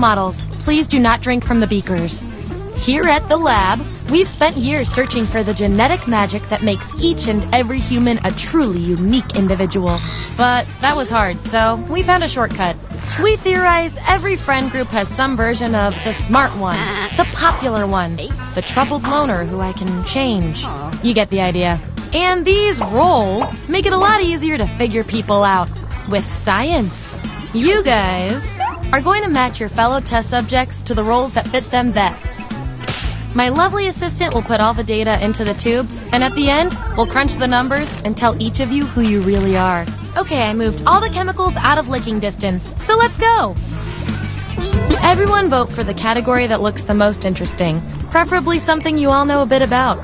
models, please do not drink from the beakers. Here at the lab, we've spent years searching for the genetic magic that makes each and every human a truly unique individual. But that was hard, so we found a shortcut. We theorize every friend group has some version of the smart one, the popular one, the troubled loner who I can change. You get the idea. And these roles make it a lot easier to figure people out with science. You guys are going to match your fellow test subjects to the roles that fit them best. My lovely assistant will put all the data into the tubes, and at the end, we'll crunch the numbers and tell each of you who you really are. Okay, I moved all the chemicals out of licking distance, so let's go! Everyone vote for the category that looks the most interesting, preferably something you all know a bit about.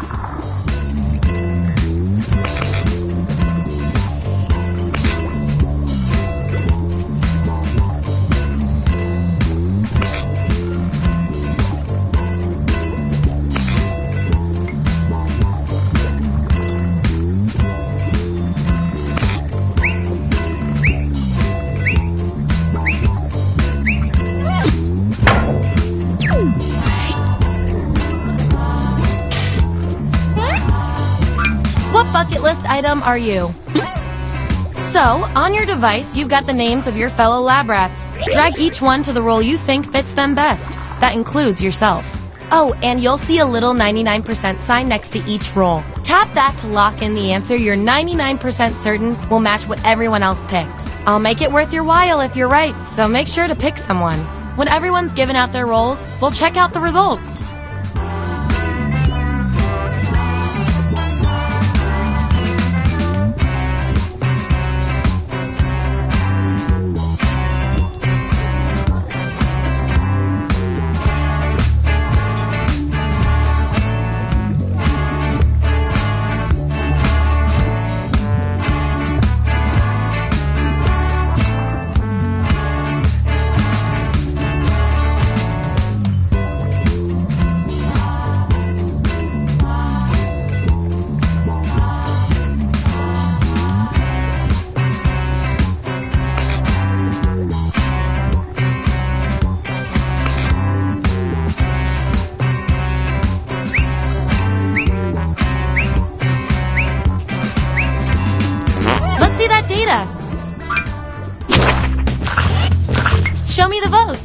What bucket list item are you? So, on your device, you've got the names of your fellow lab rats. Drag each one to the role you think fits them best. That includes yourself. Oh, and you'll see a little 99% sign next to each role. Tap that to lock in the answer you're 99% certain will match what everyone else picks. I'll make it worth your while if you're right, so make sure to pick someone. When everyone's given out their roles, we'll check out the results. Show me the votes.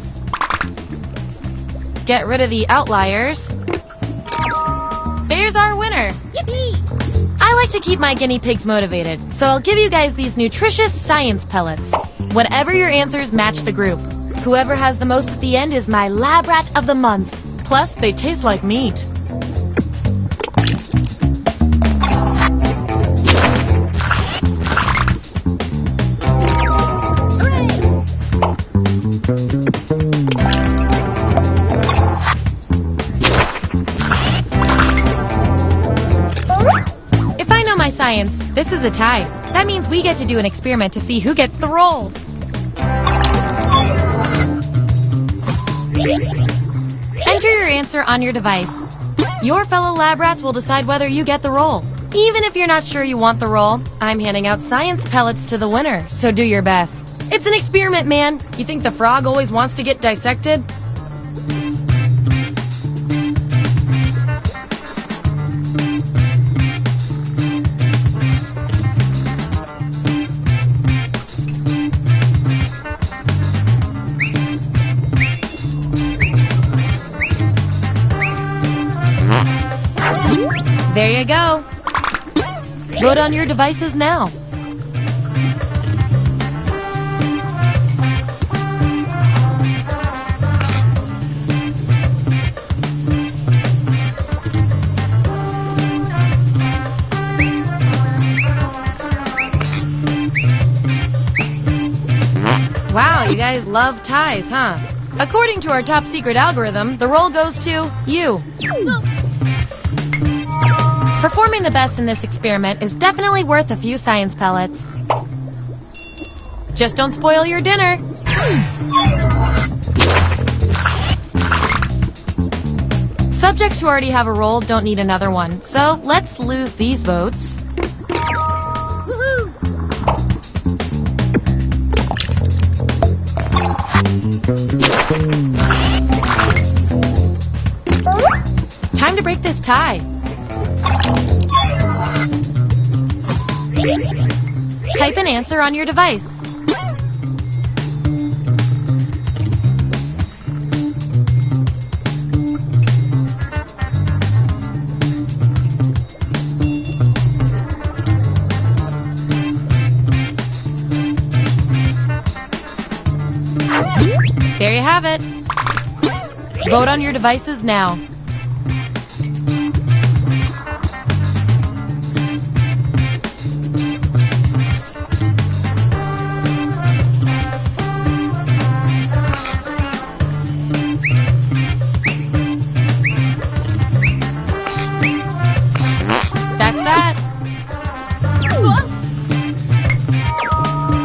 Get rid of the outliers. There's our winner. Yippee! I like to keep my guinea pigs motivated, so I'll give you guys these nutritious science pellets. Whatever your answers, match the group. Whoever has the most at the end is my lab rat of the month. Plus, they taste like meat. If I know my science, this is a tie. That means we get to do an experiment to see who gets the role. Enter your answer on your device. Your fellow lab rats will decide whether you get the role. Even if you're not sure you want the role, I'm handing out science pellets to the winner, so do your best. It's an experiment, man. You think the frog always wants to get dissected? There you go. Vote on your devices now. Wow, you guys love ties, huh? According to our top secret algorithm, the role goes to you. Performing the best in this experiment is definitely worth a few science pellets. Just don't spoil your dinner. Subjects who already have a role don't need another one, so let's lose these votes. Woohoo! tie. Type an answer on your device. There you have it. Vote on your devices now. That's that.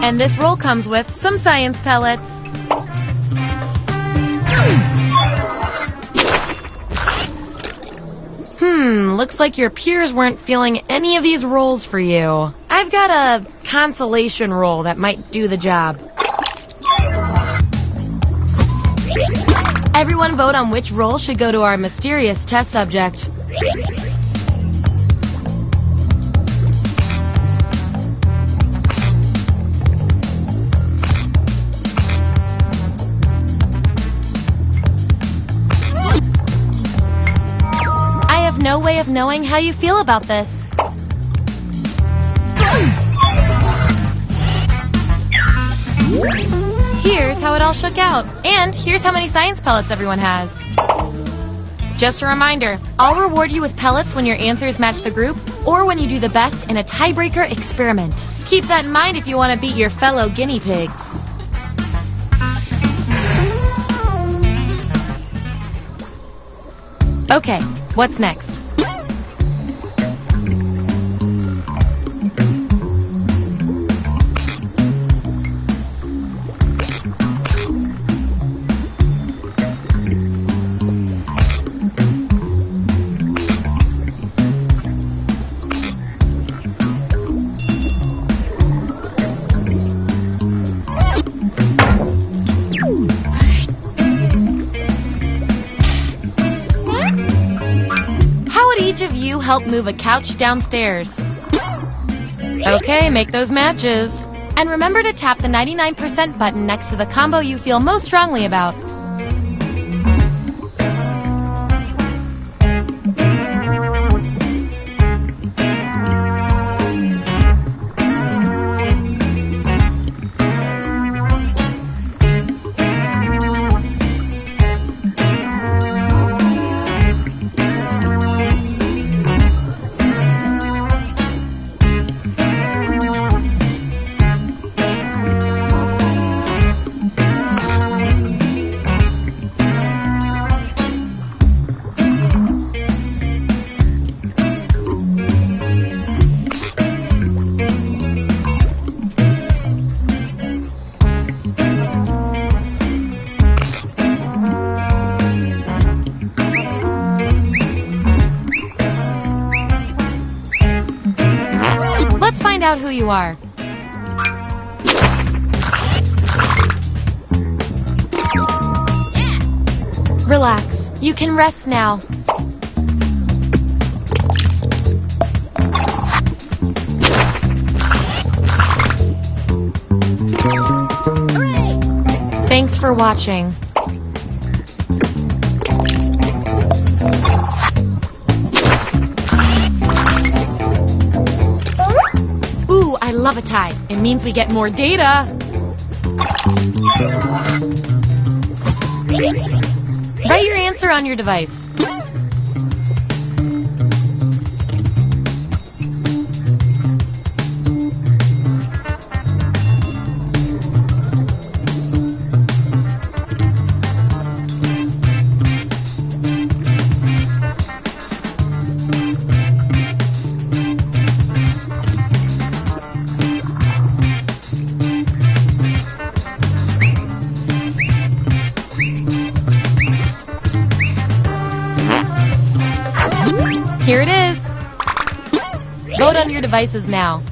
And this roll comes with some science pellets. Looks like your peers weren't feeling any of these rolls for you. I've got a consolation roll that might do the job. Everyone vote on which roll should go to our mysterious test subject. No way of knowing how you feel about this. Here's how it all shook out. And here's how many science pellets everyone has. Just a reminder, I'll reward you with pellets when your answers match the group or when you do the best in a tiebreaker experiment. Keep that in mind if you want to beat your fellow guinea pigs. Okay, what's next? Help move a couch downstairs. Okay, make those matches. And remember to tap the 99% button next to the combo you feel most strongly about. Find out who you are. Relax. You can rest now. Thanks for watching. I love a tie. It means we get more data. Write your answer on your device. Here it is. Vote on your devices now.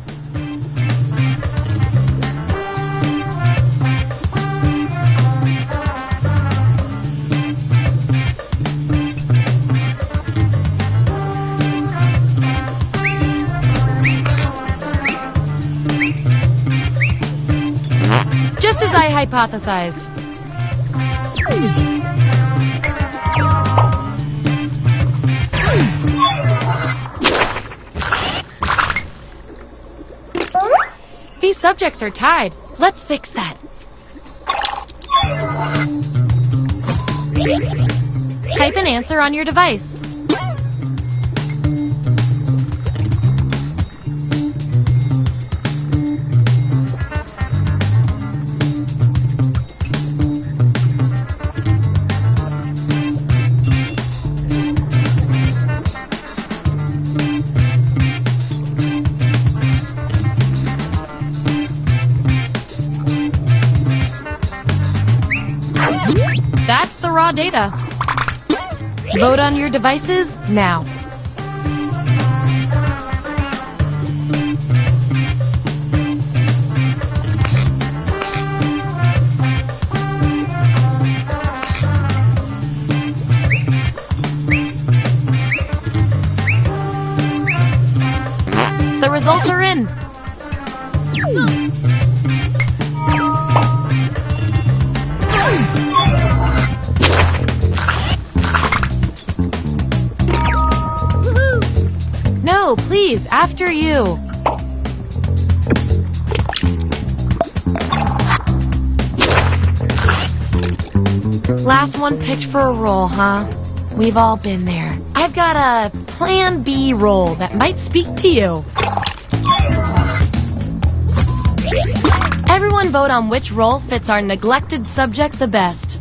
hypothesized. These subjects are tied. Let's fix that. Type an answer on your device. That's the raw data. Vote on your devices now. The results are in. No, please, after you. Last one picked for a role, huh? We've all been there. I've got a Plan B role that might speak to you. Everyone vote on which role fits our neglected subject the best.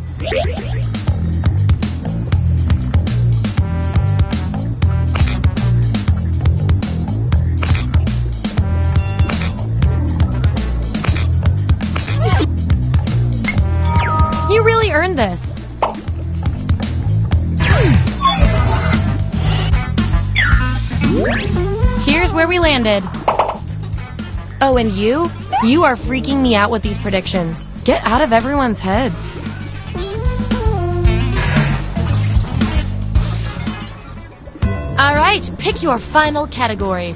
You really earned this. Here's where we landed. Oh, and you? You are freaking me out with these predictions. Get out of everyone's heads. All right, pick your final category.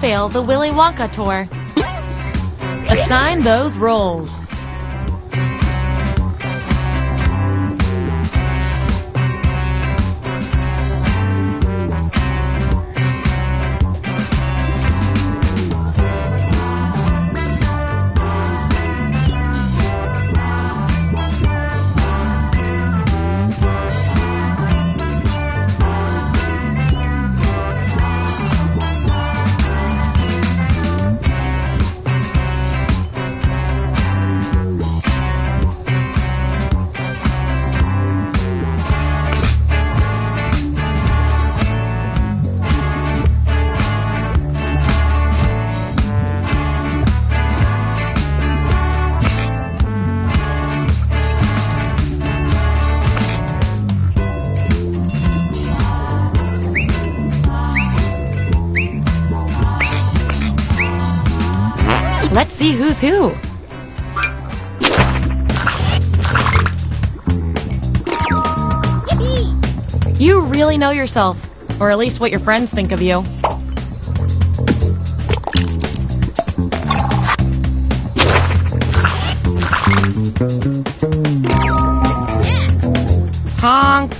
Fail the Willy Wonka tour. Assign those roles. Let's see who's who. Yippee! You really know yourself, or at least what your friends think of you. Honk.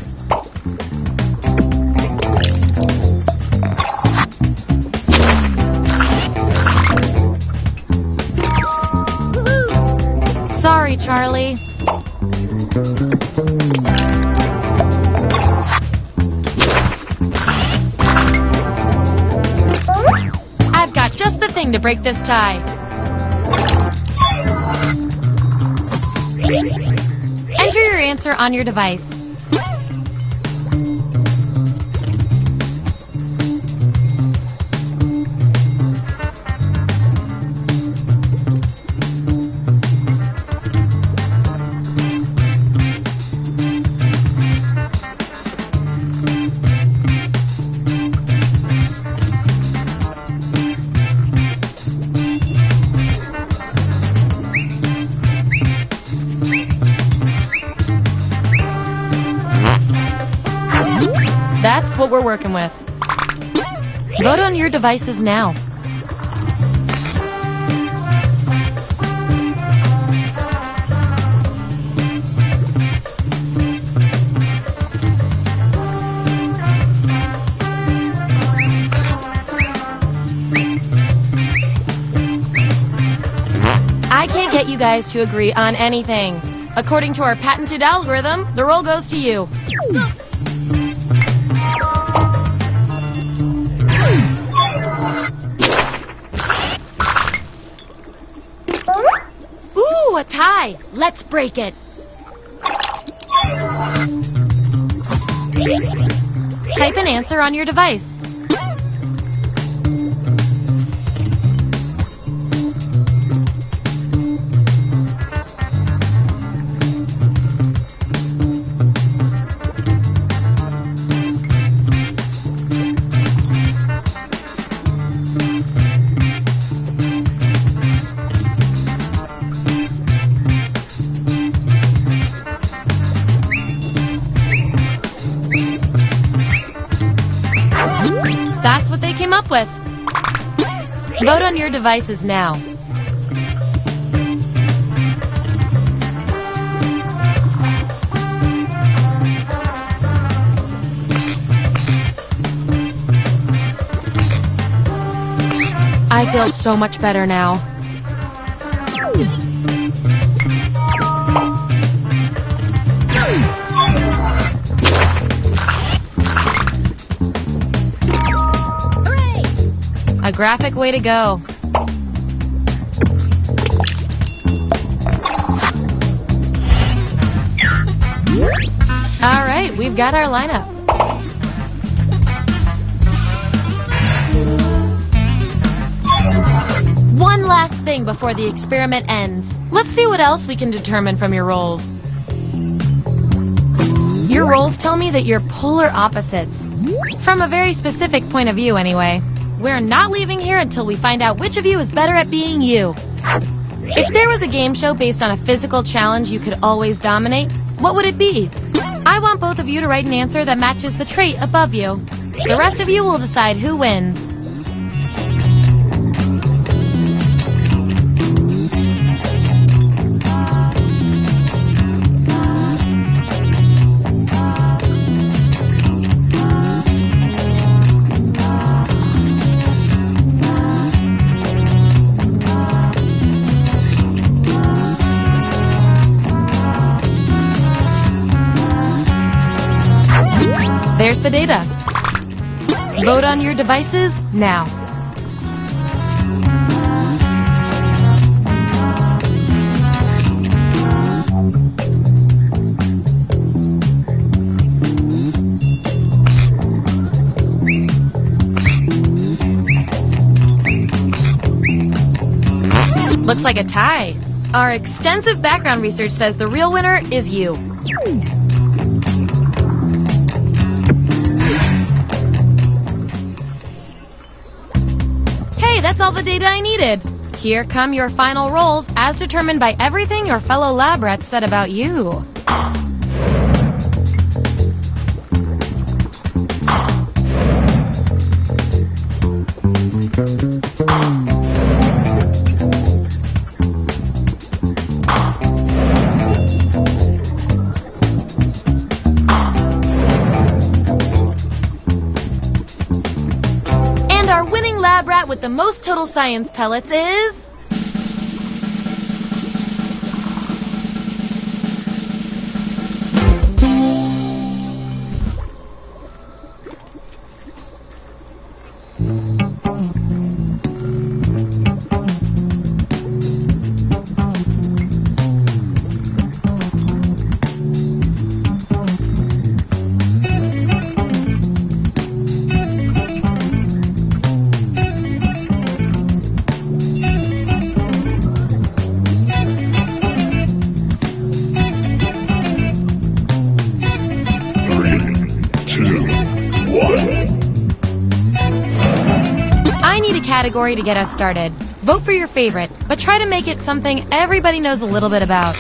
Sorry, Charlie. I've got just the thing to break this tie. Enter your answer on your device. That's what we're working with. Vote on your devices now. I can't get you guys to agree on anything. According to our patented algorithm, the roll goes to you. Ooh, a tie. Let's break it. Type an answer on your device. That's what they came up with. Vote on your devices now. I feel so much better now. A graphic way to go. All right, we've got our lineup. One last thing before the experiment ends. Let's see what else we can determine from your rolls. Your rolls tell me that you're polar opposites. From a very specific point of view, anyway. We're not leaving here until we find out which of you is better at being you. If there was a game show based on a physical challenge you could always dominate, what would it be? I want both of you to write an answer that matches the trait above you. The rest of you will decide who wins. There's the data. Vote on your devices now. Looks like a tie. Our extensive background research says the real winner is you. That's all the data I needed. Here come your final rolls as determined by everything your fellow lab rats said about you. Lab rat with the most total science pellets is... category to get us started. Vote for your favorite, but try to make it something everybody knows a little bit about.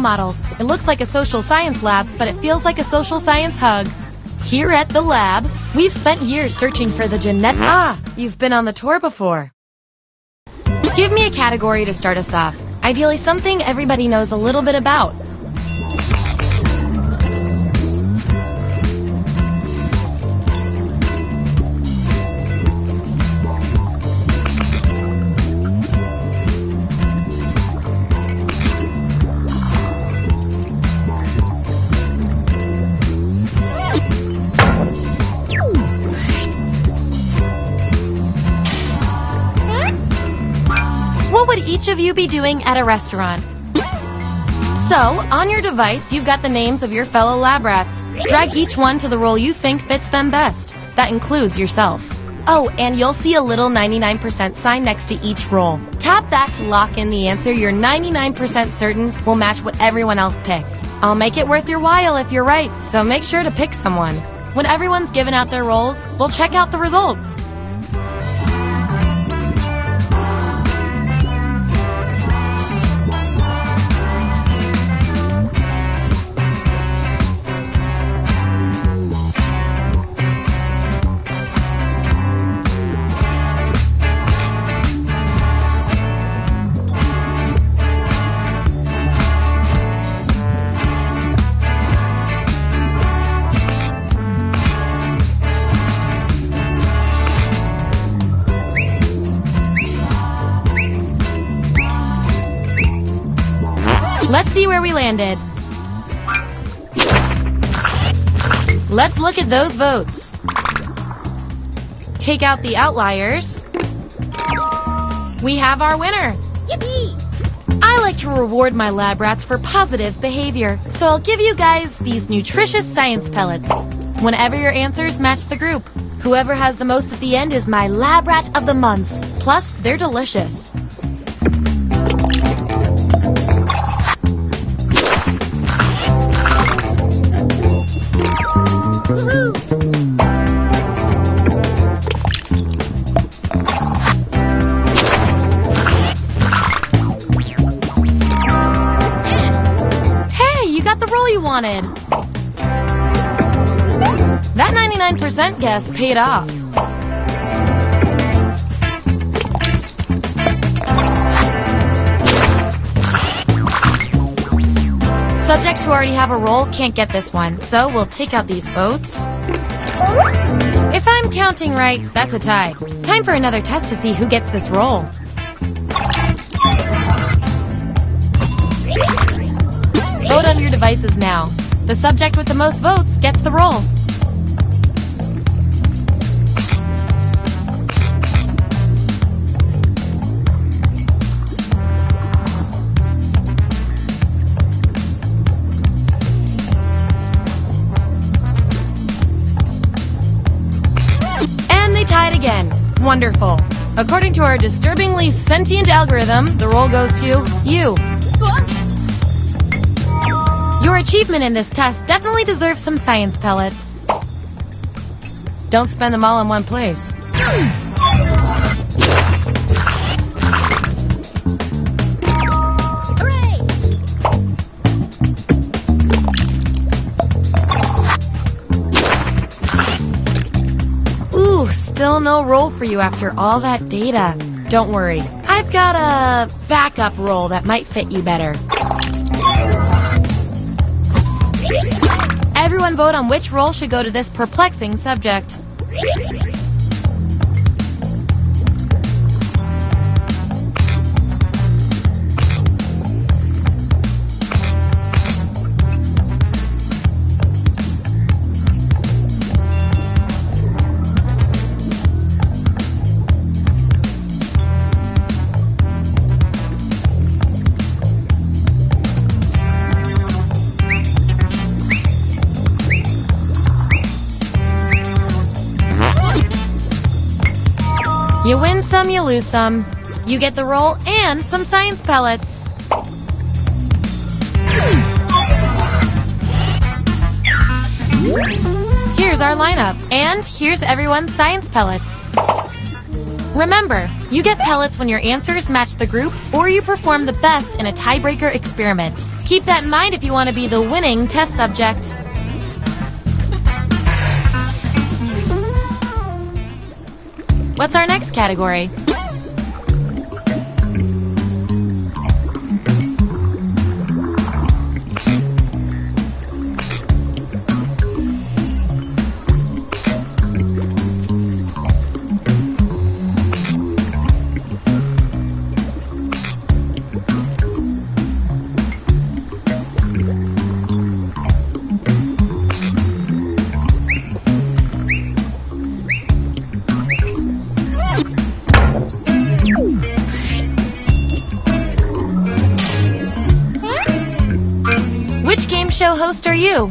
Models. It looks like a social science lab, but it feels like a social science hug. Here at the lab, we've spent years searching for the genetic... You've been on the tour before. Give me a category to start us off. Ideally something everybody knows a little bit about. Each of you be doing at a restaurant. So, on your device, you've got the names of your fellow lab rats. Drag each one to the role you think fits them best. That includes yourself. Oh, and you'll see a little 99% sign next to each role. Tap that to lock in the answer you're 99% certain will match what everyone else picks. I'll make it worth your while if you're right, so make sure to pick someone. When everyone's given out their roles, we'll check out the results. Let's see where we landed. Let's look at those votes. Take out the outliers. We have our winner. Yippee! I like to reward my lab rats for positive behavior, so I'll give you guys these nutritious science pellets whenever your answers match the group. Whoever has the most at the end is my lab rat of the month. Plus, they're delicious. Hey, you got the roll you wanted. That 99% guess paid off. Subjects who already have a roll can't get this one, so we'll take out these votes. If I'm counting right, that's a tie. Time for another test to see who gets this roll. Vote on your devices now. The subject with the most votes gets the roll. Tied again. Wonderful. According to our disturbingly sentient algorithm, the roll goes to you. Your achievement in this test definitely deserves some science pellets. Don't spend them all in one place. Still no roll for you after all that data. Don't worry, I've got a backup roll that might fit you better. Everyone vote on which roll should go to this perplexing subject. You win some, you lose some. You get the roll and some science pellets. Here's our lineup, and here's everyone's science pellets. Remember, you get pellets when your answers match the group or you perform the best in a tiebreaker experiment. Keep that in mind if you want to be the winning test subject. What's our next category? Show host are you?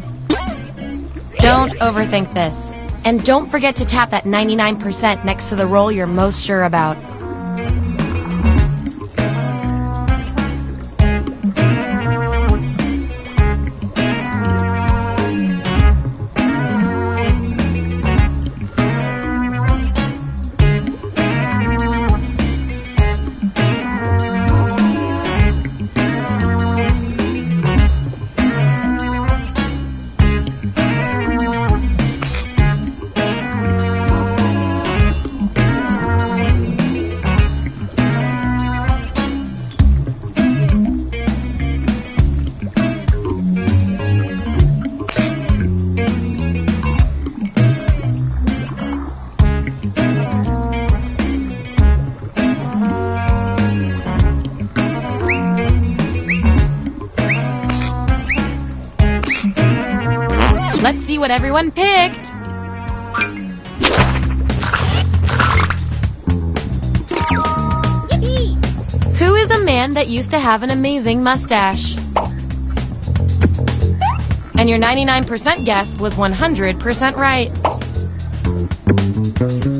Don't overthink this. And don't forget to tap that 99% next to the roll you're most sure about. Let's see what everyone picked. Yippee! Who is a man that used to have an amazing mustache? And your 99% guess was 100% right. Woohoo!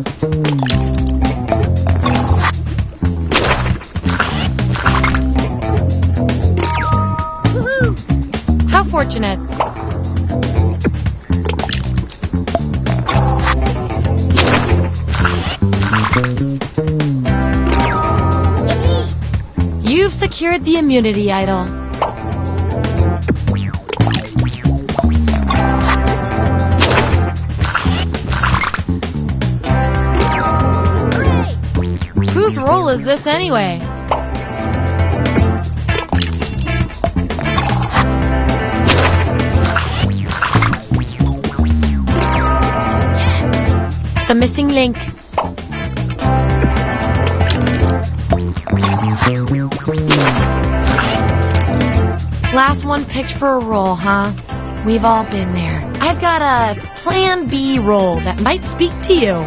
How fortunate. You've secured the immunity idol. Whose role is this anyway? The missing link. Last one picked for a role, huh? We've all been there. I've got a Plan B role that might speak to you.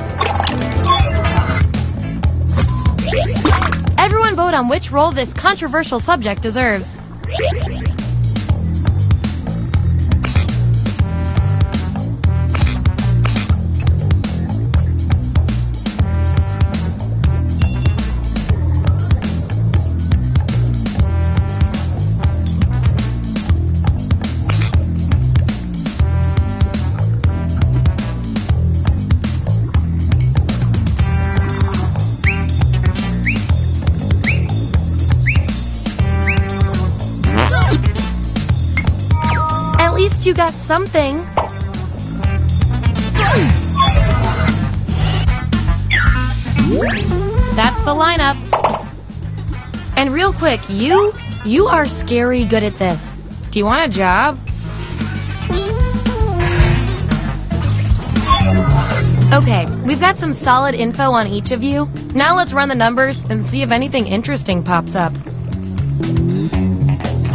Everyone vote on which role this controversial subject deserves. You got something. That's the lineup. And real quick, you are scary good at this. Do you want a job? Okay, we've got some solid info on each of you. Now let's run the numbers and see if anything interesting pops up.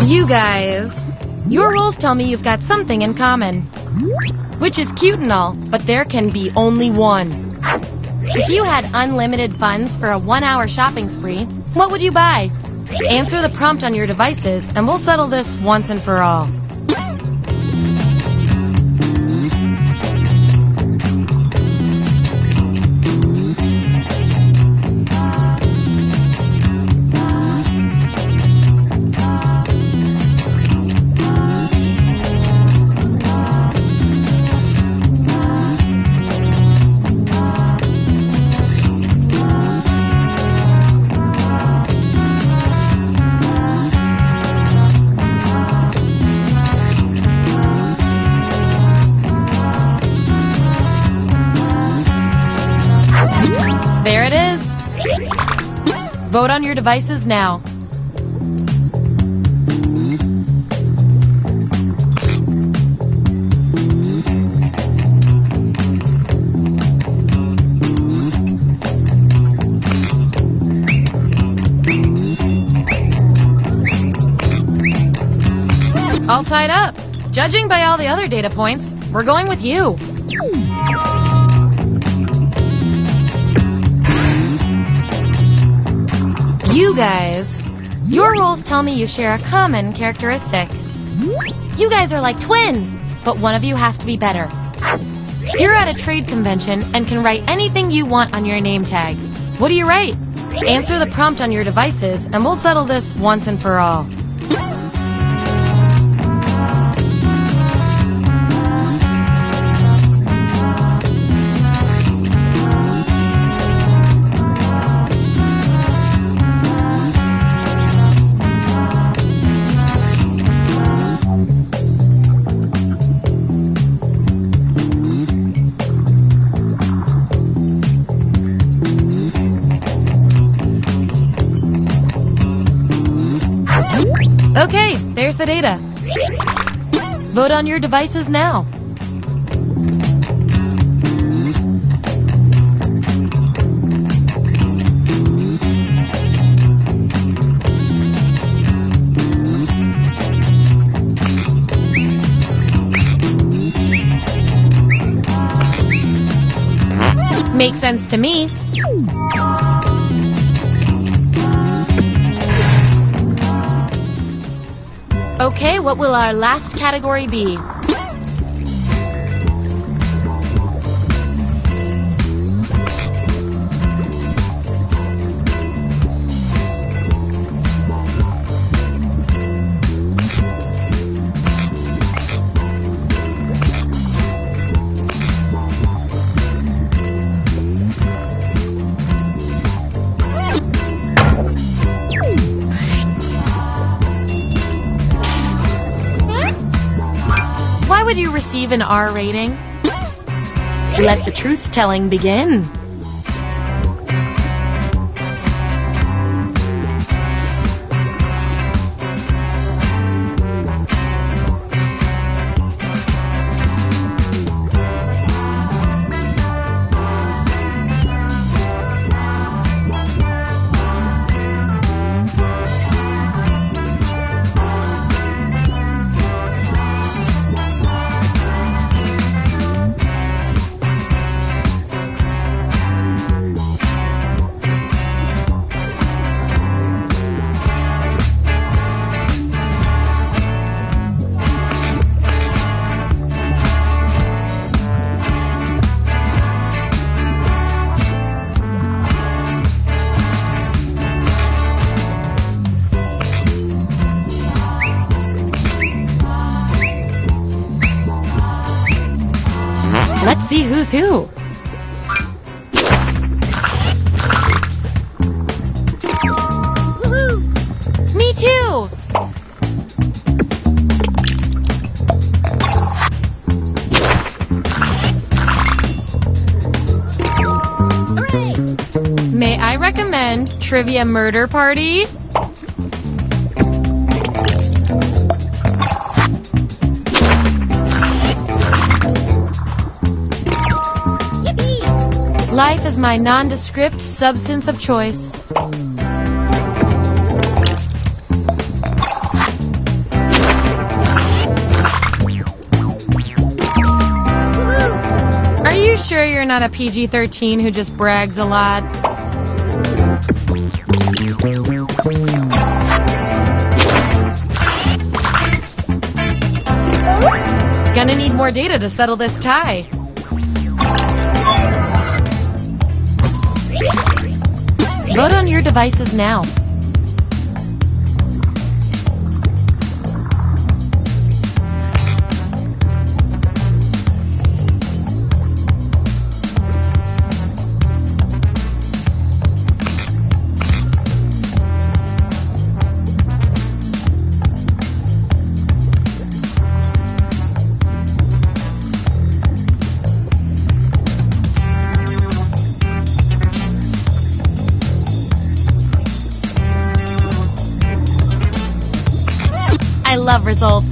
You guys, your roles tell me you've got something in common. Which is cute and all, but there can be only one. If you had unlimited funds for a 1-hour shopping spree, what would you buy? Answer the prompt on your devices, and we'll settle this once and for all. There it is. Vote on your devices now. All tied up. Judging by all the other data points, we're going with you. You guys, your roles tell me you share a common characteristic. You guys are like twins, but one of you has to be better. You're at a trade convention and can write anything you want on your name tag. What do you write? Answer the prompt on your devices, and we'll settle this once and for all. Okay, there's the data. Vote on your devices now. Makes sense to me. Okay, what will our last category be? did you receive an R rating? Let the truth-telling begin. Let's see who's who. Woohoo! Me too! Hooray! May I recommend Trivia Murder Party? Life is my nondescript substance of choice. Are you sure you're not a PG-13 who just brags a lot? Gonna need more data to settle this tie. Vote on your devices now. I love results.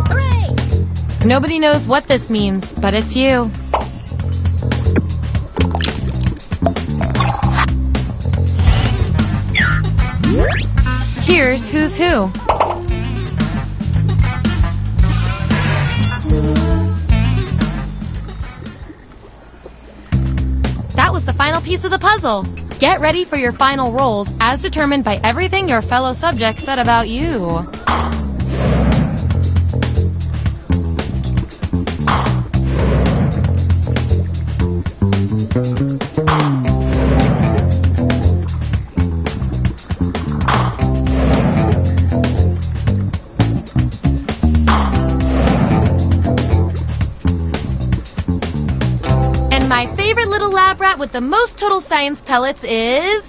Hooray! Nobody knows what this means, but it's you. Here's who's who. That was the final piece of the puzzle. Get ready for your final rolls as determined by everything your fellow subjects said about you. My favorite little lab rat with the most total science pellets is...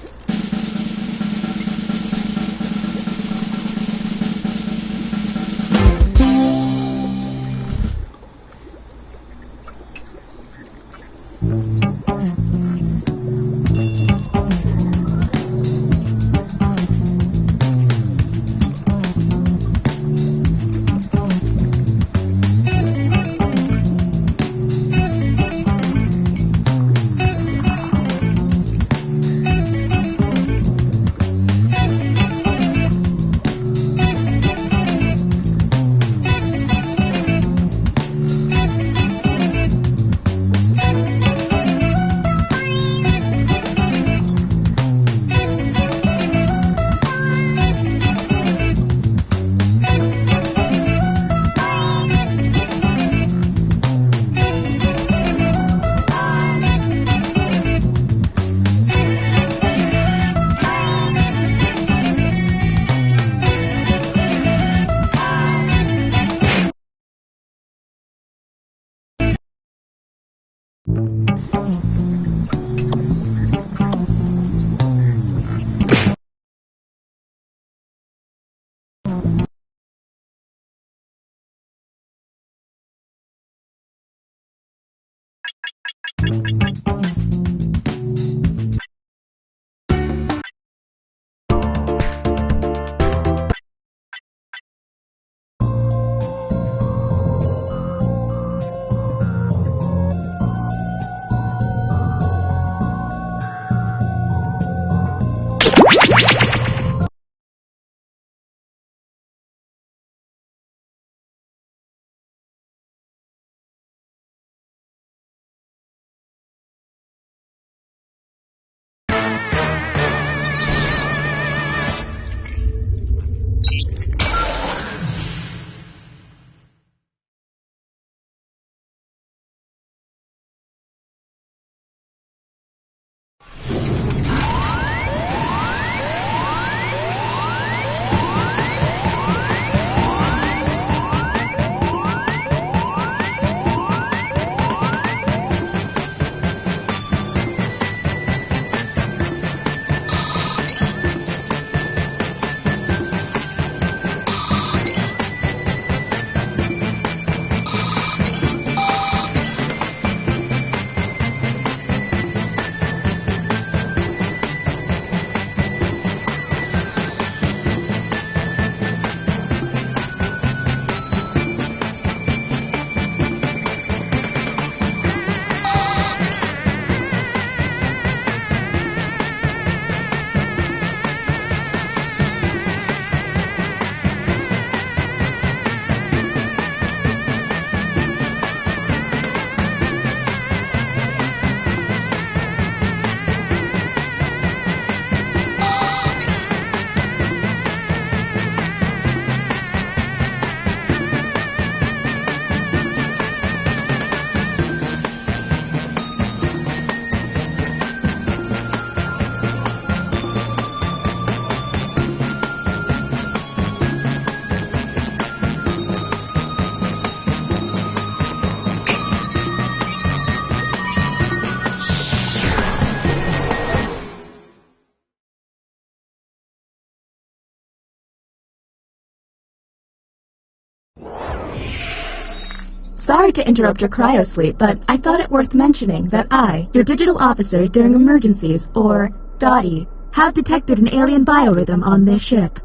Sorry to interrupt your cryosleep, but I thought it worth mentioning that I, your digital officer during emergencies, or Dottie, have detected an alien biorhythm on this ship.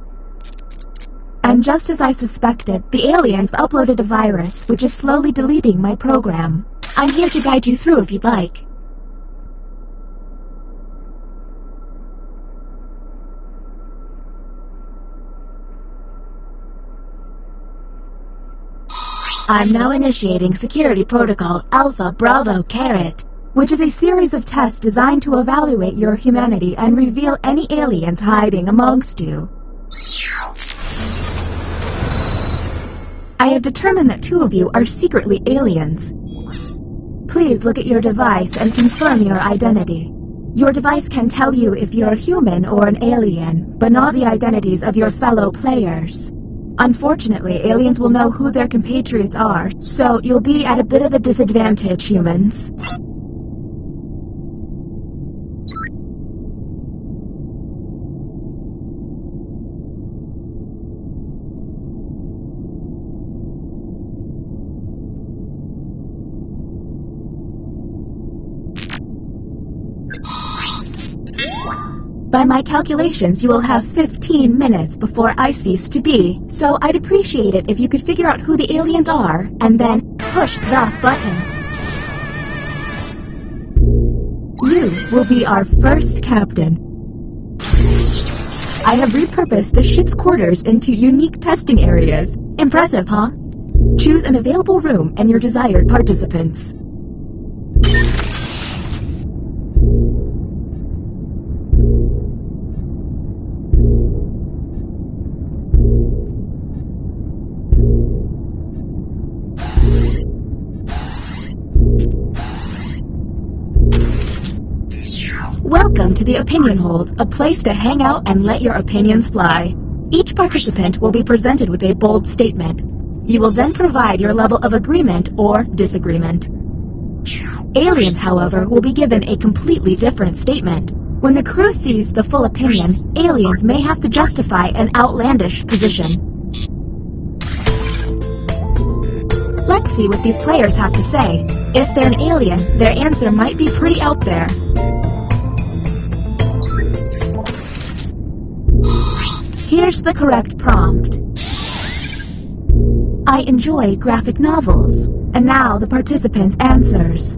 And just as I suspected, the aliens uploaded a virus which is slowly deleting my program. I'm here to guide you through if you'd like. I'm now initiating Security Protocol Alpha Bravo Caret, which is a series of tests designed to evaluate your humanity and reveal any aliens hiding amongst you. I have determined that 2 of you are secretly aliens. Please look at your device and confirm your identity. Your device can tell you if you're human or an alien, but not the identities of your fellow players. Unfortunately, aliens will know who their compatriots are, so you'll be at a bit of a disadvantage, humans. By my calculations, you will have 15 minutes before I cease to be, so I'd appreciate it if you could figure out who the aliens are, and then push the button. You will be our first captain. I have repurposed the ship's quarters into unique testing areas. Impressive, huh? Choose an available room and your desired participants. Welcome to the Opinion Hold, a place to hang out and let your opinions fly. Each participant will be presented with a bold statement. You will then provide your level of agreement or disagreement. Aliens, however, will be given a completely different statement. When the crew sees the full opinion, aliens may have to justify an outlandish position. Let's see what these players have to say. If they're an alien, their answer might be pretty out there. Here's the correct prompt. I enjoy graphic novels. And now the participants' answers.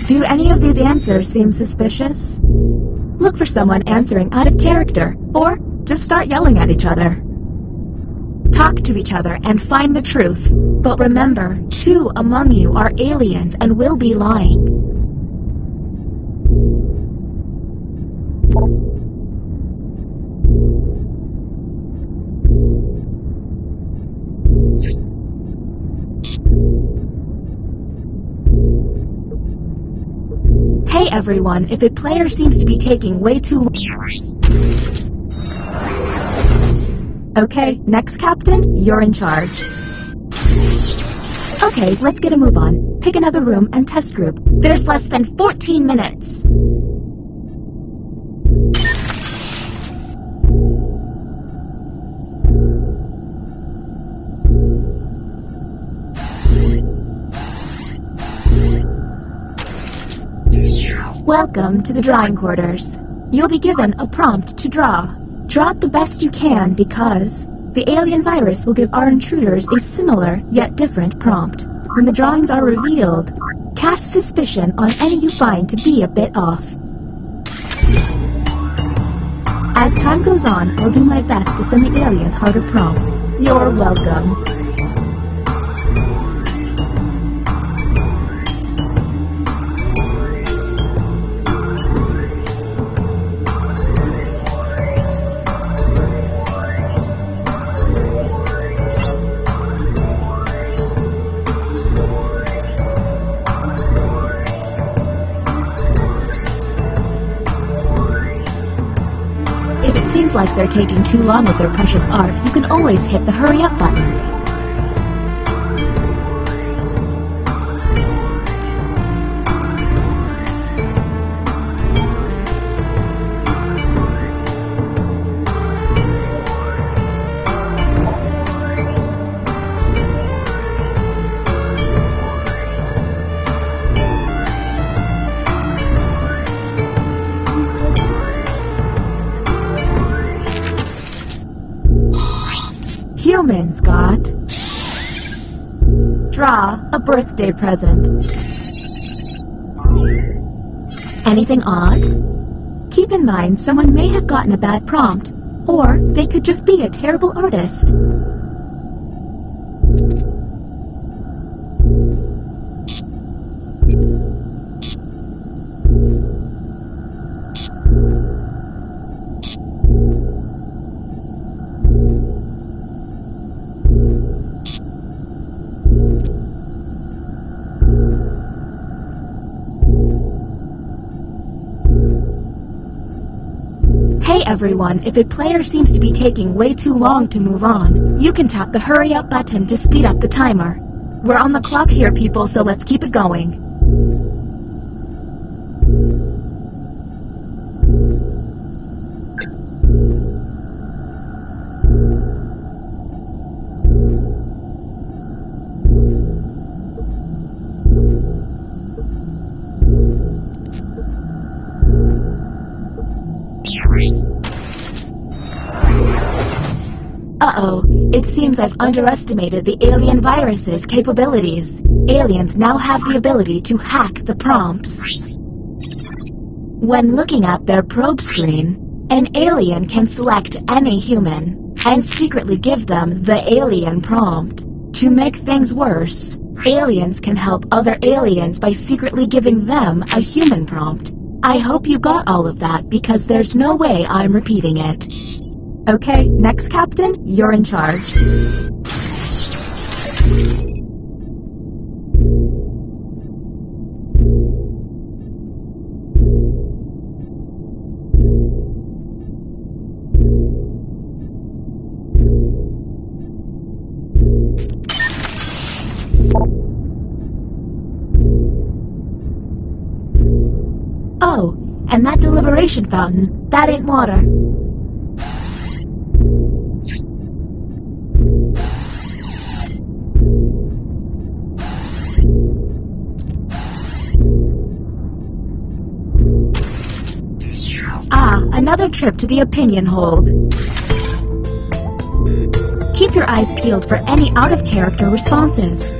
Do any of these answers seem suspicious? Look for someone answering out of character, or just start yelling at each other. Talk to each other and find the truth. But remember, 2 among you are aliens and will be lying. Hey everyone, if a player seems to be taking way too long... Okay, next captain, you're in charge. Okay, let's get a move on. Pick another room and test group. There's less than 14 minutes. Welcome to the drawing quarters. You'll be given a prompt to draw. Draw it the best you can because the alien virus will give our intruders a similar yet different prompt. When the drawings are revealed, cast suspicion on any you find to be a bit off. As time goes on, I'll do my best to send the aliens harder prompts. You're welcome. Seems like they're taking too long with their precious art. You can always hit the hurry up button. Humans got... Draw a birthday present. Anything odd? Keep in mind someone may have gotten a bad prompt, or they could just be a terrible artist. Hey everyone, if a player seems to be taking way too long to move on, you can tap the hurry up button to speed up the timer. We're on the clock here, people, so let's keep it going. Uh-oh, it seems I've underestimated the alien virus's capabilities. Aliens now have the ability to hack the prompts. When looking at their probe screen, an alien can select any human and secretly give them the alien prompt. To make things worse, aliens can help other aliens by secretly giving them a human prompt. I hope you got all of that because there's no way I'm repeating it. Okay, next Captain, you're in charge. Oh, and that deliberation fountain, that ain't water. Ah, another trip to the opinion hold. Keep your eyes peeled for any out-of-character responses.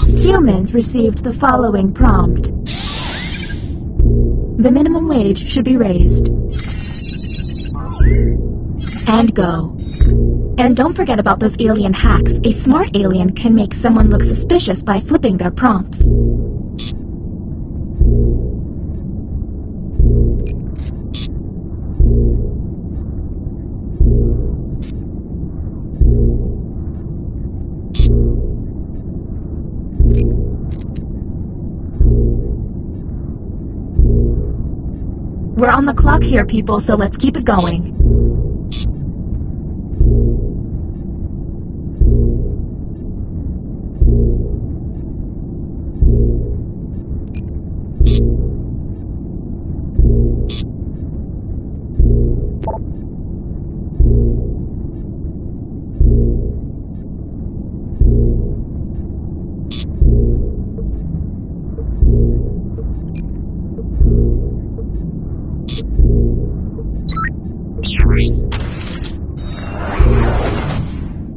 Humans received the following prompt. The minimum wage should be raised. And go. And don't forget about those alien hacks. A smart alien can make someone look suspicious by flipping their prompts. We're on the clock here, people, so let's keep it going.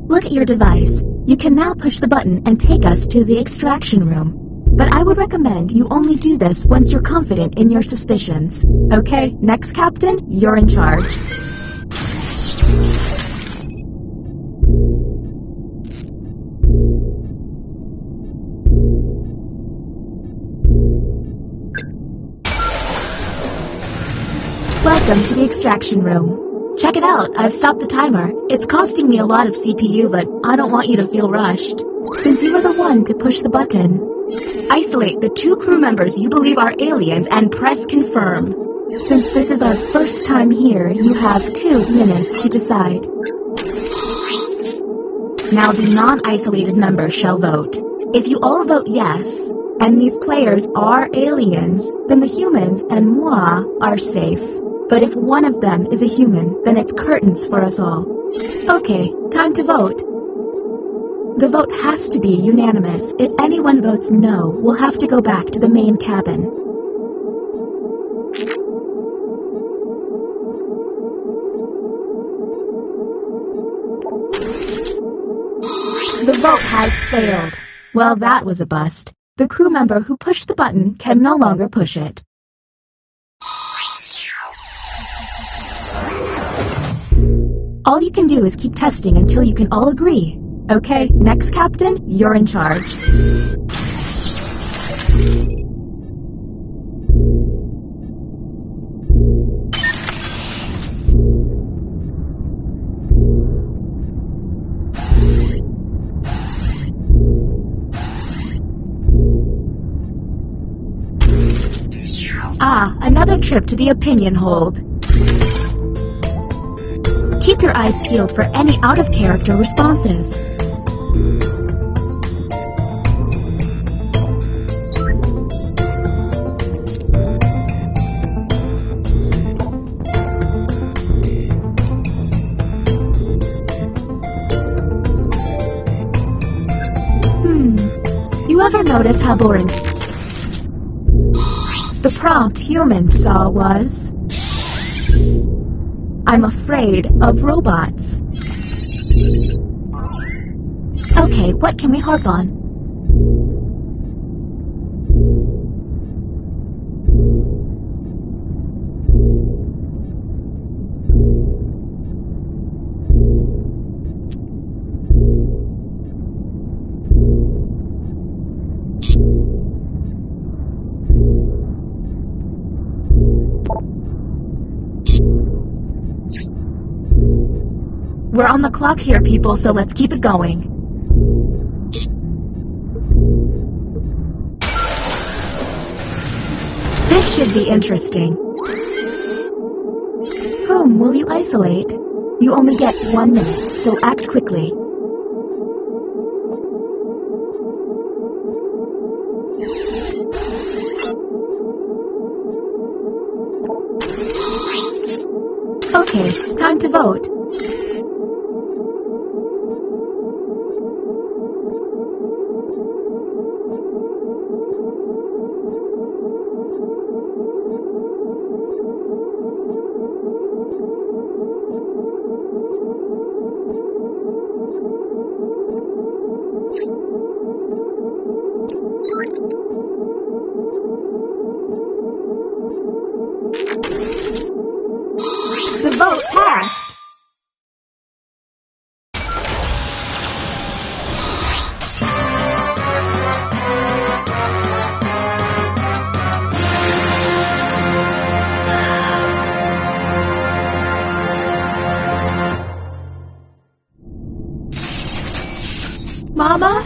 Look at your device. You can now push the button and take us to the extraction room. But I would recommend you only do this once you're confident in your suspicions. Okay, next Captain, you're in charge. Welcome to the extraction room. Check it out, I've stopped the timer. It's costing me a lot of CPU, but I don't want you to feel rushed. Since you were the one to push the button, isolate the 2 crew members you believe are aliens and press confirm. Since this is our first time here, you have 2 minutes to decide. Now the non-isolated members shall vote. If you all vote yes, and these players are aliens, then the humans and moi are safe. But if one of them is a human, then it's curtains for us all. Okay, time to vote. The vote has to be unanimous. If anyone votes no, we'll have to go back to the main cabin. vote has failed. Well, that was a bust. The crew member who pushed the button can no longer push it. All you can do is keep testing until you can all agree. Okay, next captain, you're in charge. Ah, another trip to the opinion hold. Keep your eyes peeled for any out-of-character responses. You ever notice how boring the prompt humans saw was, "I'm afraid of robots." Okay, what can we harp on? We're on the clock here, people, so let's keep it going. This should be interesting. Whom will you isolate? You only get 1 minute, so act quickly. Okay, time to vote. The vote passed. Mama?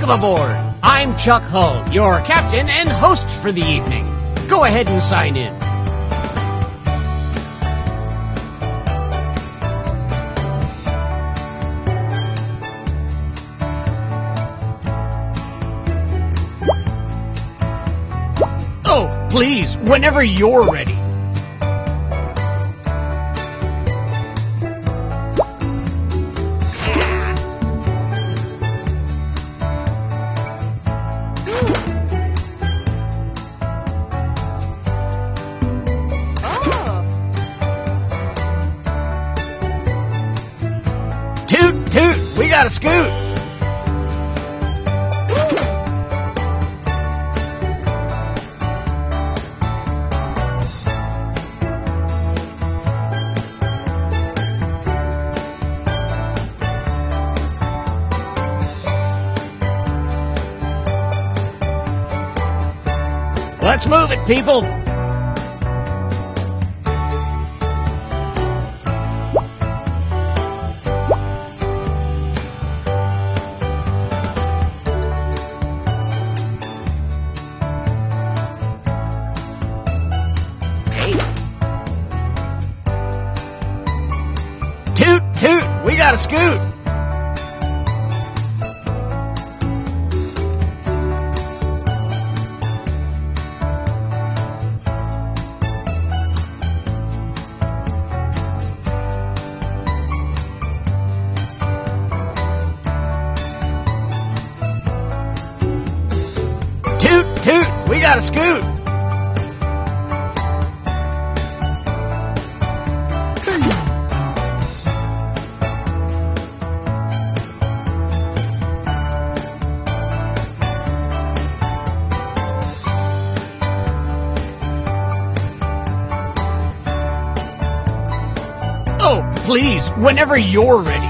Welcome aboard. I'm Chuck Hull, your captain and host for the evening. Go ahead and sign in. Oh, please, whenever you're ready. Toot, toot, we got a scoot. Let's move it, people. Toot, toot, we got a scoot. Toot, toot, we got a scoot. Oh, please, whenever you're ready.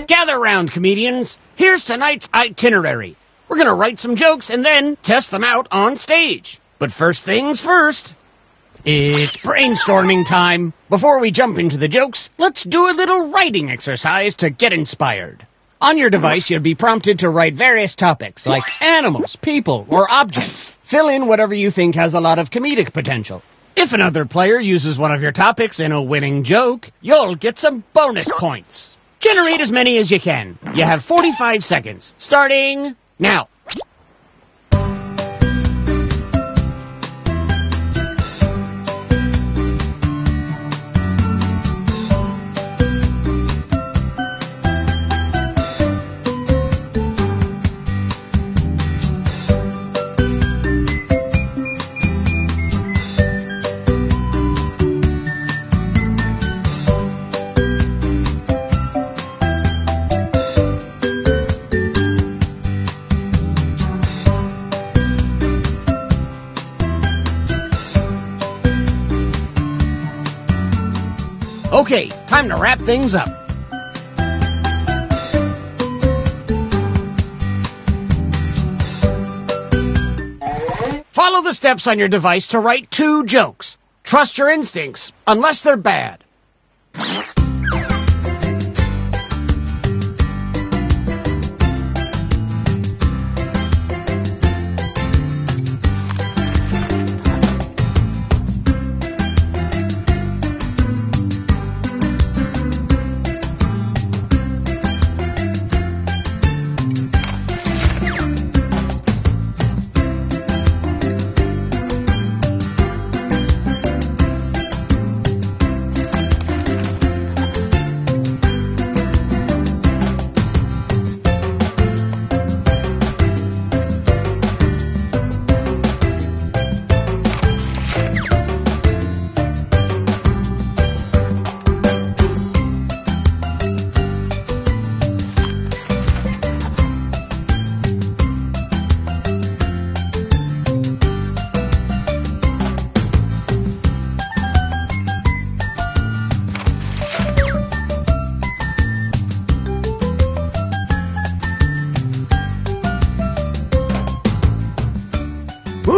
Gather round, comedians. Here's tonight's itinerary. We're gonna write some jokes and then test them out on stage. But first things first, it's brainstorming time. Before we jump into the jokes, let's do a little writing exercise to get inspired. On your device, you'll be prompted to write various topics like animals, people, or objects. Fill in whatever you think has a lot of comedic potential. If another player uses one of your topics in a winning joke, you'll get some bonus points. Generate as many as you can. You have 45 seconds, starting now. Okay, time to wrap things up. Follow the steps on your device to write 2 jokes. Trust your instincts, unless they're bad.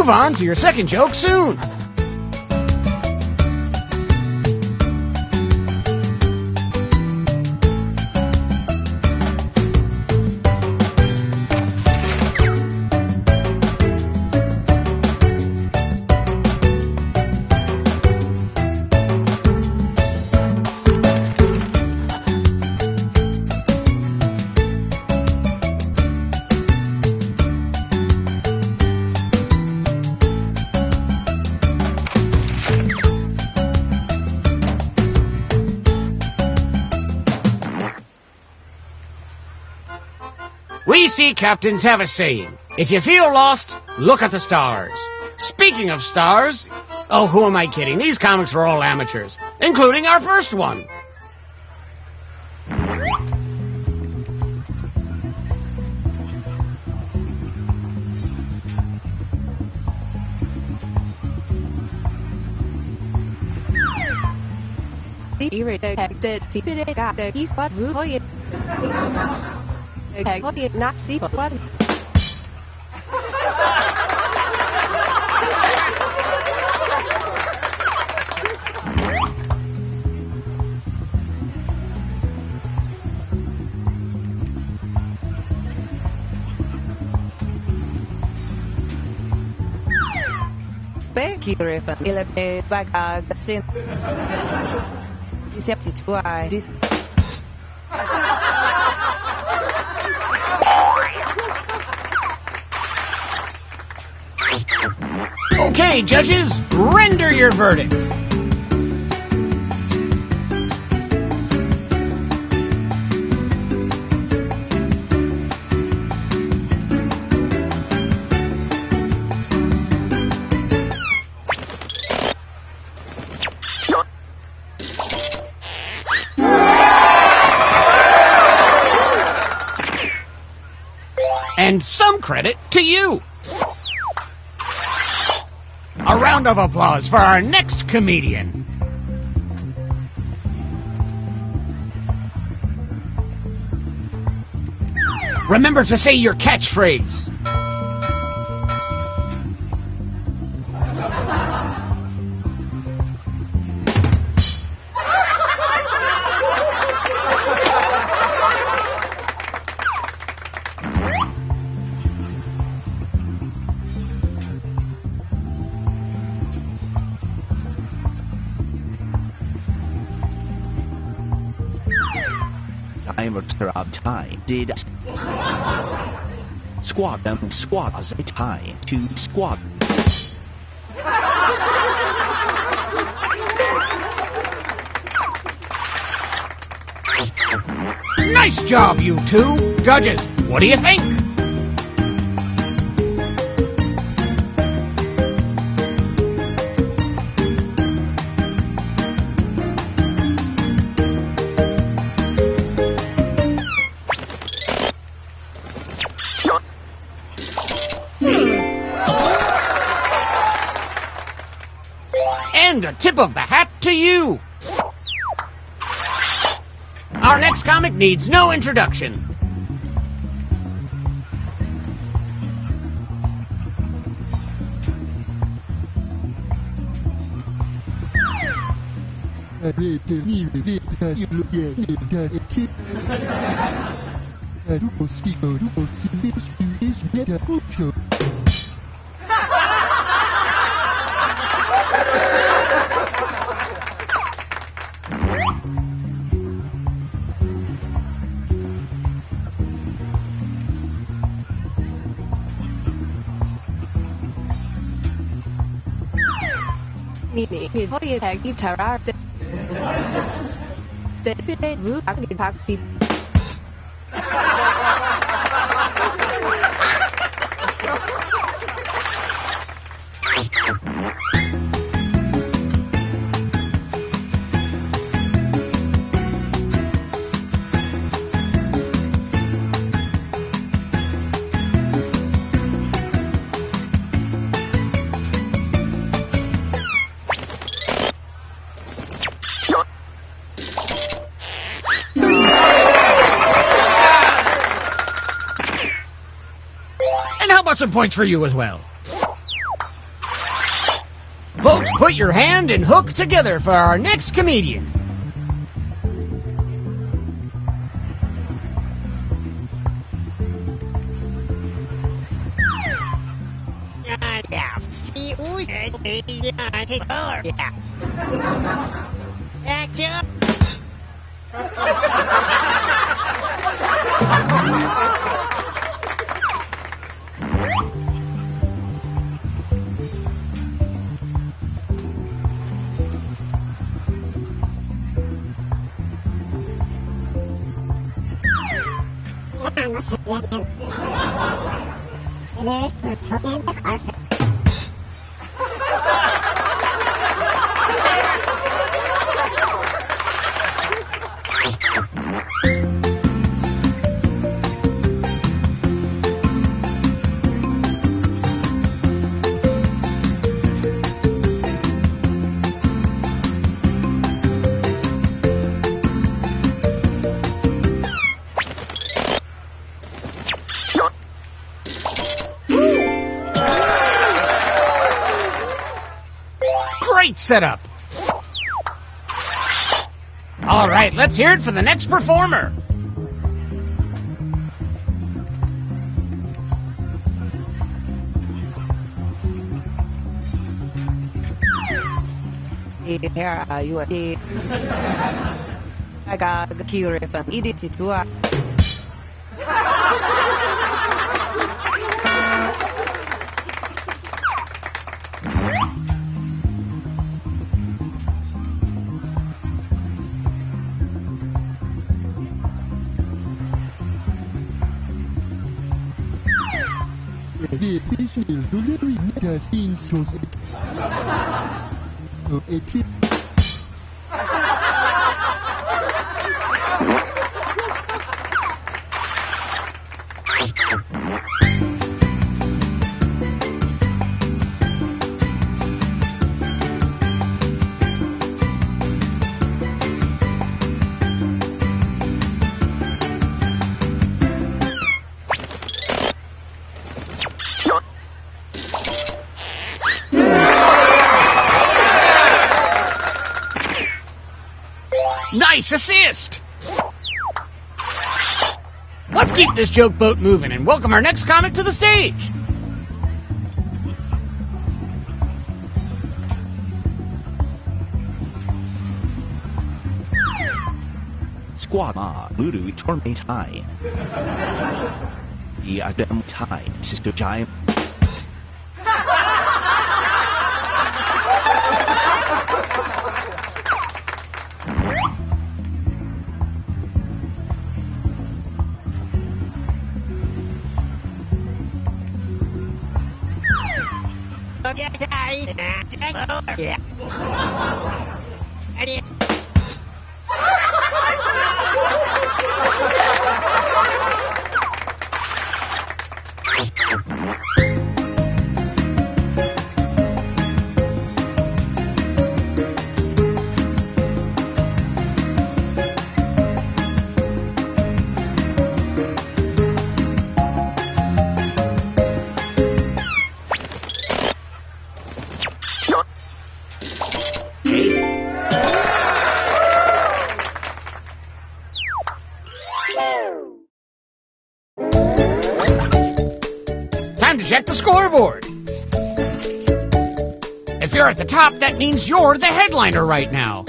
move on to your second joke soon. We sea captains have a saying, if you feel lost, look at the stars. Speaking of stars, oh, who am I kidding? These comics were all amateurs, including our first one. Okay, judges, render your verdict. And some credit to you. A round of applause for our next comedian. Remember to say your catchphrase. Of time did squat them squat as a time to squat. Nice job, you two. Judges, what do you think? And a tip of the hat to you. Our next comic needs no introduction. Some points for you as well. Folks, put your hand and hook together for our next comedian. Great setup. All right, let's hear it for the next performer. Here are you. I got the curious and idiot to Nice assist! Let's keep this joke boat moving and welcome our next comic to the stage. Squad Ma Lulu Torment Time. The Adam Time Sister Giant. Time to check the scoreboard. If you're at the top, that means you're the headliner right now.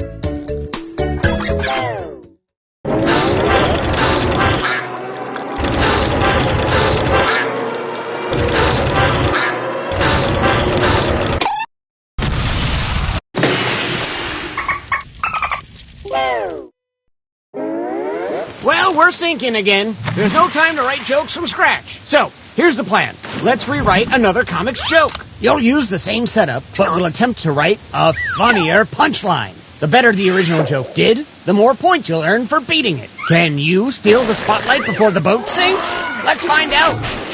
Well, we're sinking again. There's no time to write jokes from scratch. So, here's the plan. Let's rewrite another comic's joke. You'll use the same setup, but we'll attempt to write a funnier punchline. The better the original joke did, the more points you'll earn for beating it. Can you steal the spotlight before the boat sinks? Let's find out.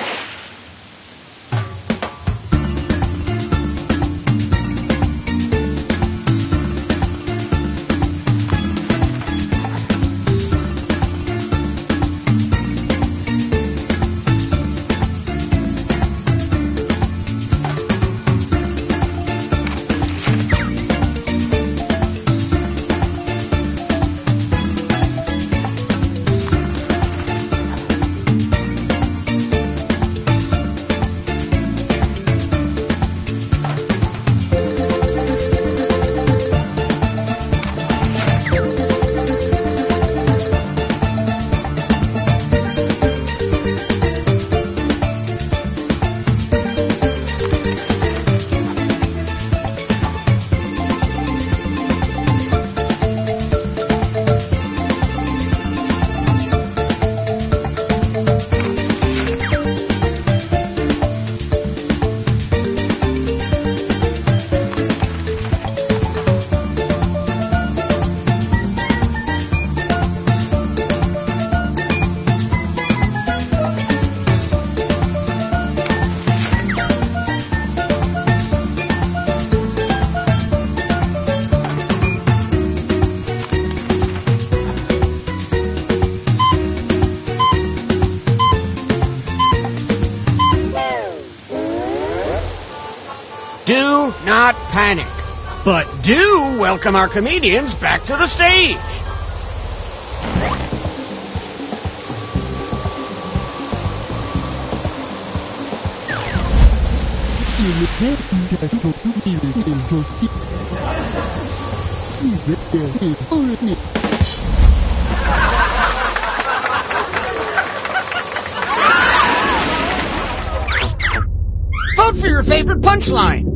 not panic, but do welcome our comedians back to the stage. Vote for your favorite punchline.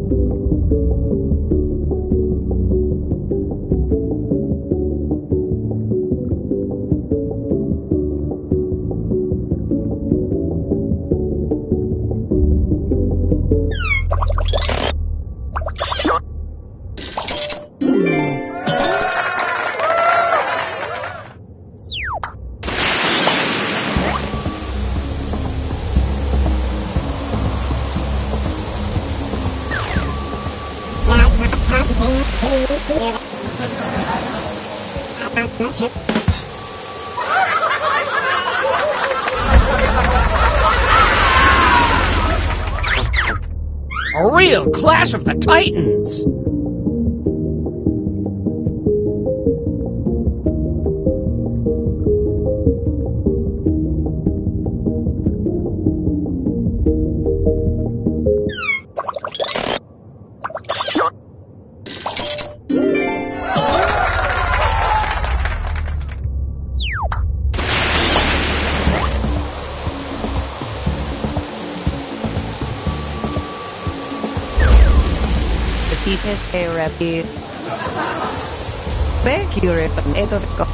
A real Clash of the Titans. Dices que repeat. Thank you, Ribbon. Eto ko.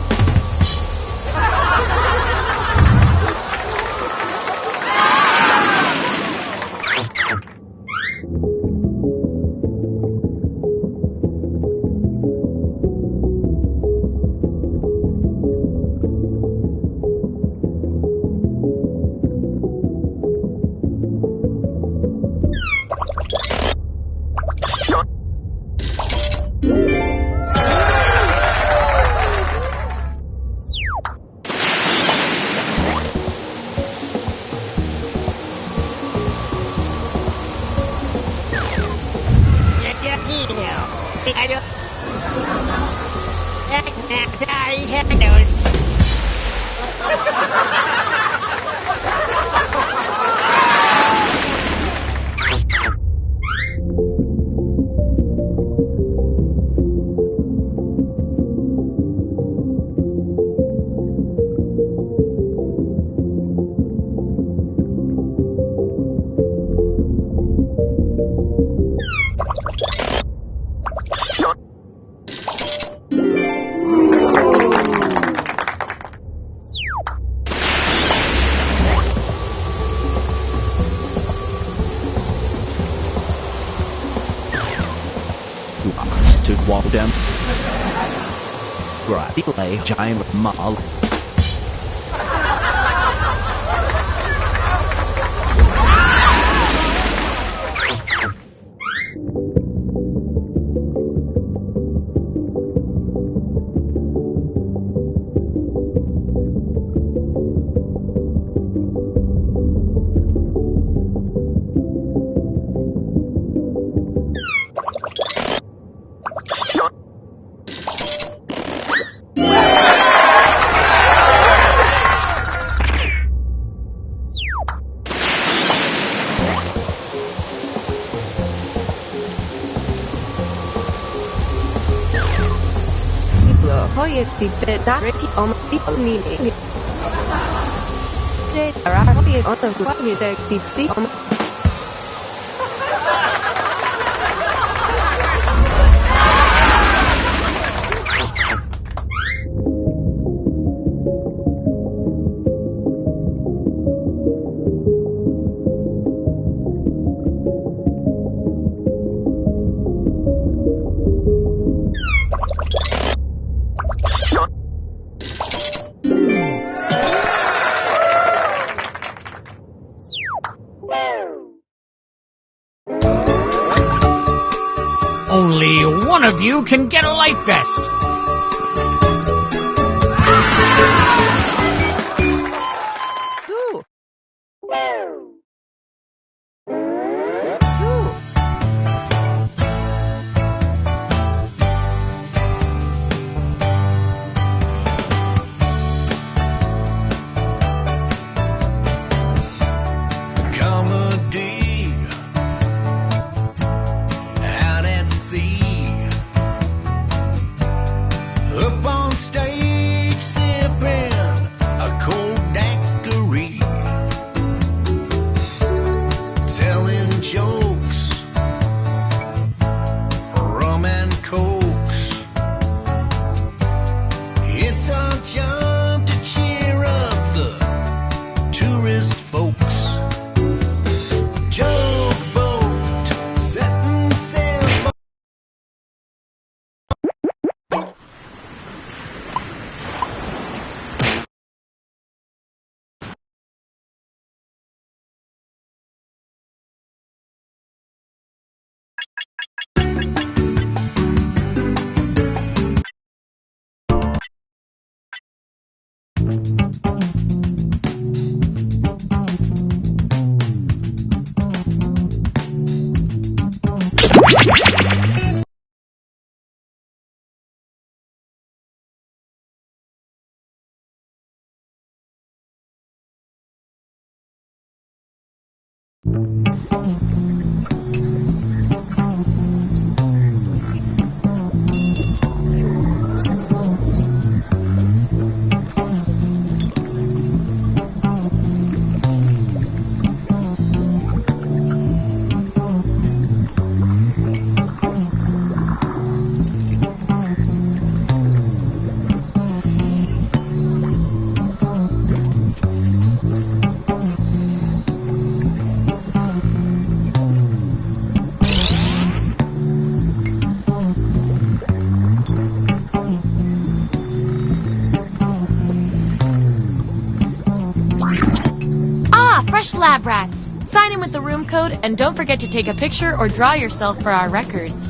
To walk them. Right, play giant mall. Hoy existe la región disponible. De trabajo y otros cuales existen. Only one of you can get a life vest. Ooh. Ooh. Lab Rats. Sign in with the room code and don't forget to take a picture or draw yourself for our records.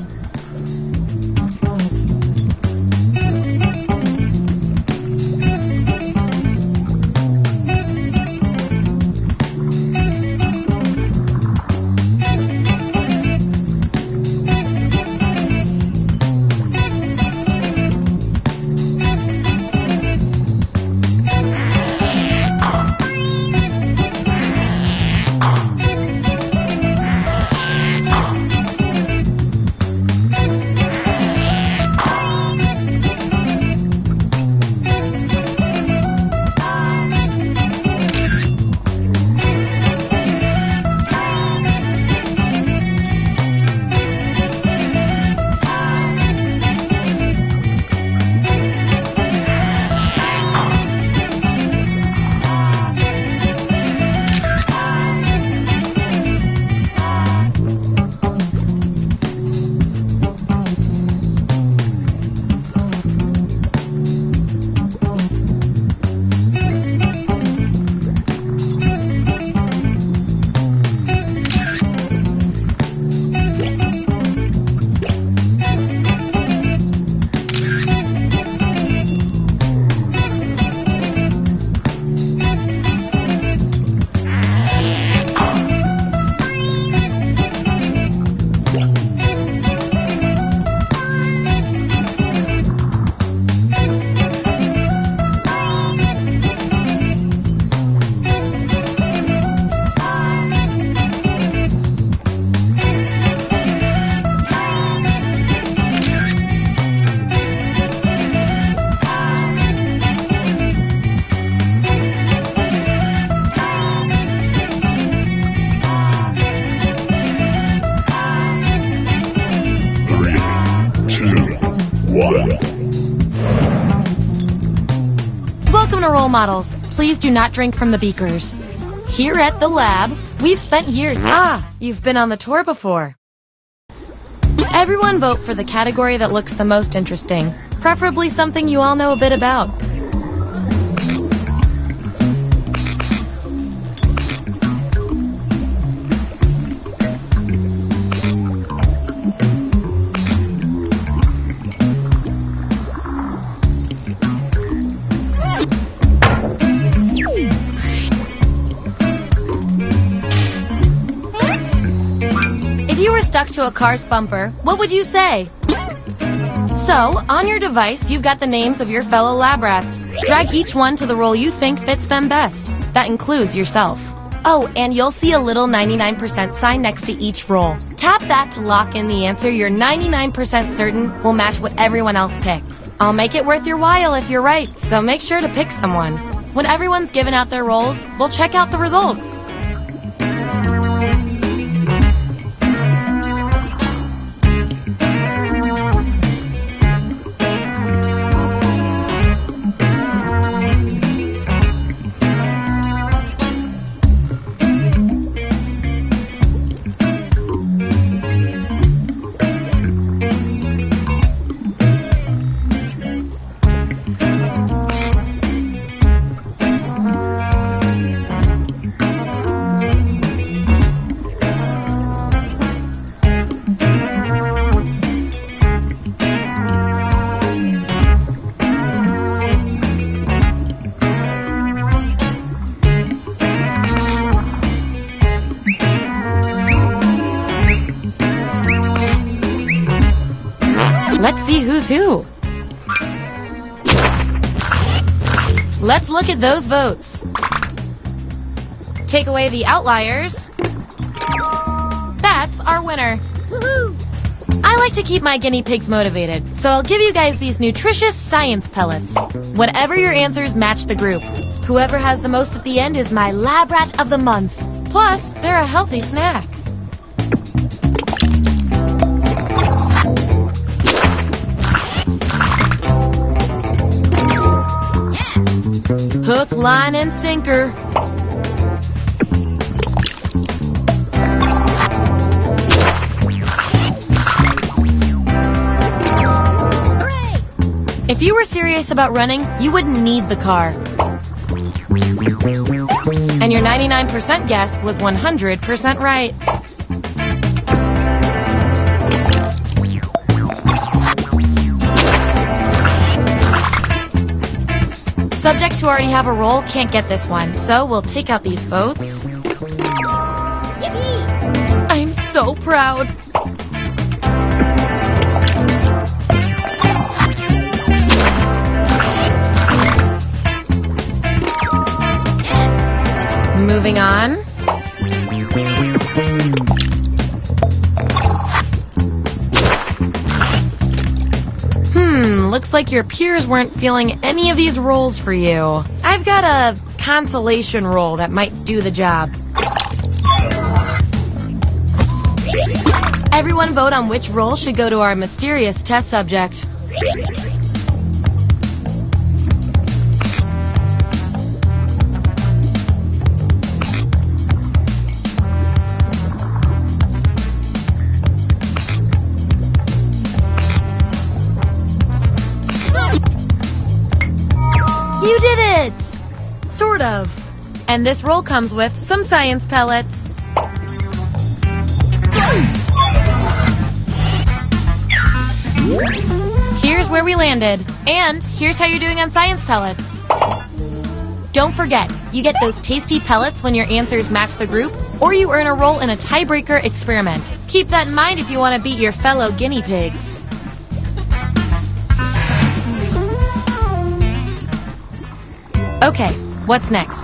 Welcome to Role Models. Please do not drink from the beakers. Here at the lab, we've spent years... you've been on the tour before. Everyone vote for the category that looks the most interesting, preferably something you all know a bit about. Stuck to a car's bumper, what would you say? So, on your device, you've got the names of your fellow lab rats. Drag each one to the role you think fits them best. That includes yourself. Oh, and you'll see a little 99% sign next to each role. Tap that to lock in the answer you're 99% certain will match what everyone else picks. I'll make it worth your while if you're right, so make sure to pick someone. When everyone's given out their roles, we'll check out the results. Let's see who's who. Let's look at those votes. Take away the outliers. That's our winner. Woohoo! I like to keep my guinea pigs motivated, so I'll give you guys these nutritious science pellets. Whatever your answers, match the group. Whoever has the most at the end is my lab rat of the month. Plus, they're a healthy snack. Hook, line, and sinker. If you were serious about running, you wouldn't need the car. And your 99% guess was 100% right. Subjects who already have a role can't get this one, so we'll take out these votes. Yippee! I'm so proud. Moving on. Looks like your peers weren't feeling any of these roles for you. I've got a consolation role that might do the job. Everyone vote on which role should go to our mysterious test subject. You did it! Sort of. And this roll comes with some science pellets. Here's where we landed. And here's how you're doing on science pellets. Don't forget, you get those tasty pellets when your answers match the group, or you earn a role in a tiebreaker experiment. Keep that in mind if you want to beat your fellow guinea pigs. Okay, what's next?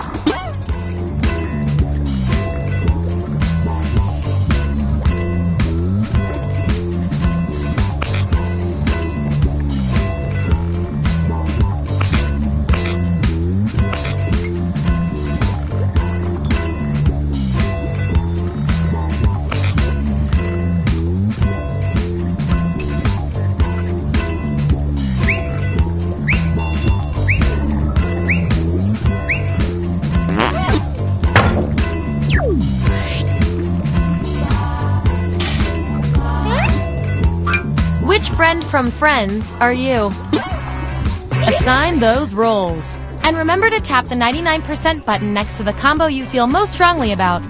Which friend from Friends are you? Assign those roles. And remember to tap the 99% button next to the combo you feel most strongly about.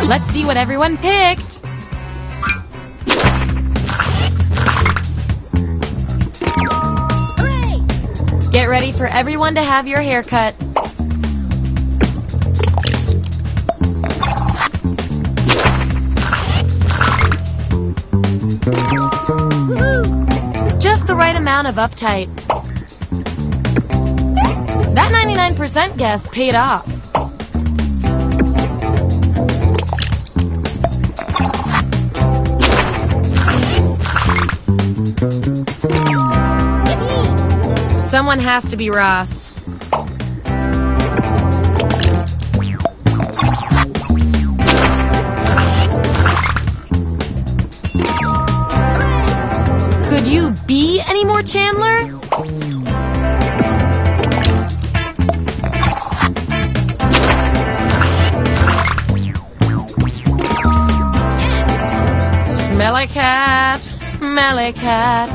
Let's see what everyone picked. Hooray! Get ready for everyone to have your hair cut. Just the right amount of uptight. That 99% guess paid off. Someone has to be Ross. Could you be any more Chandler? Smelly cat, smelly cat.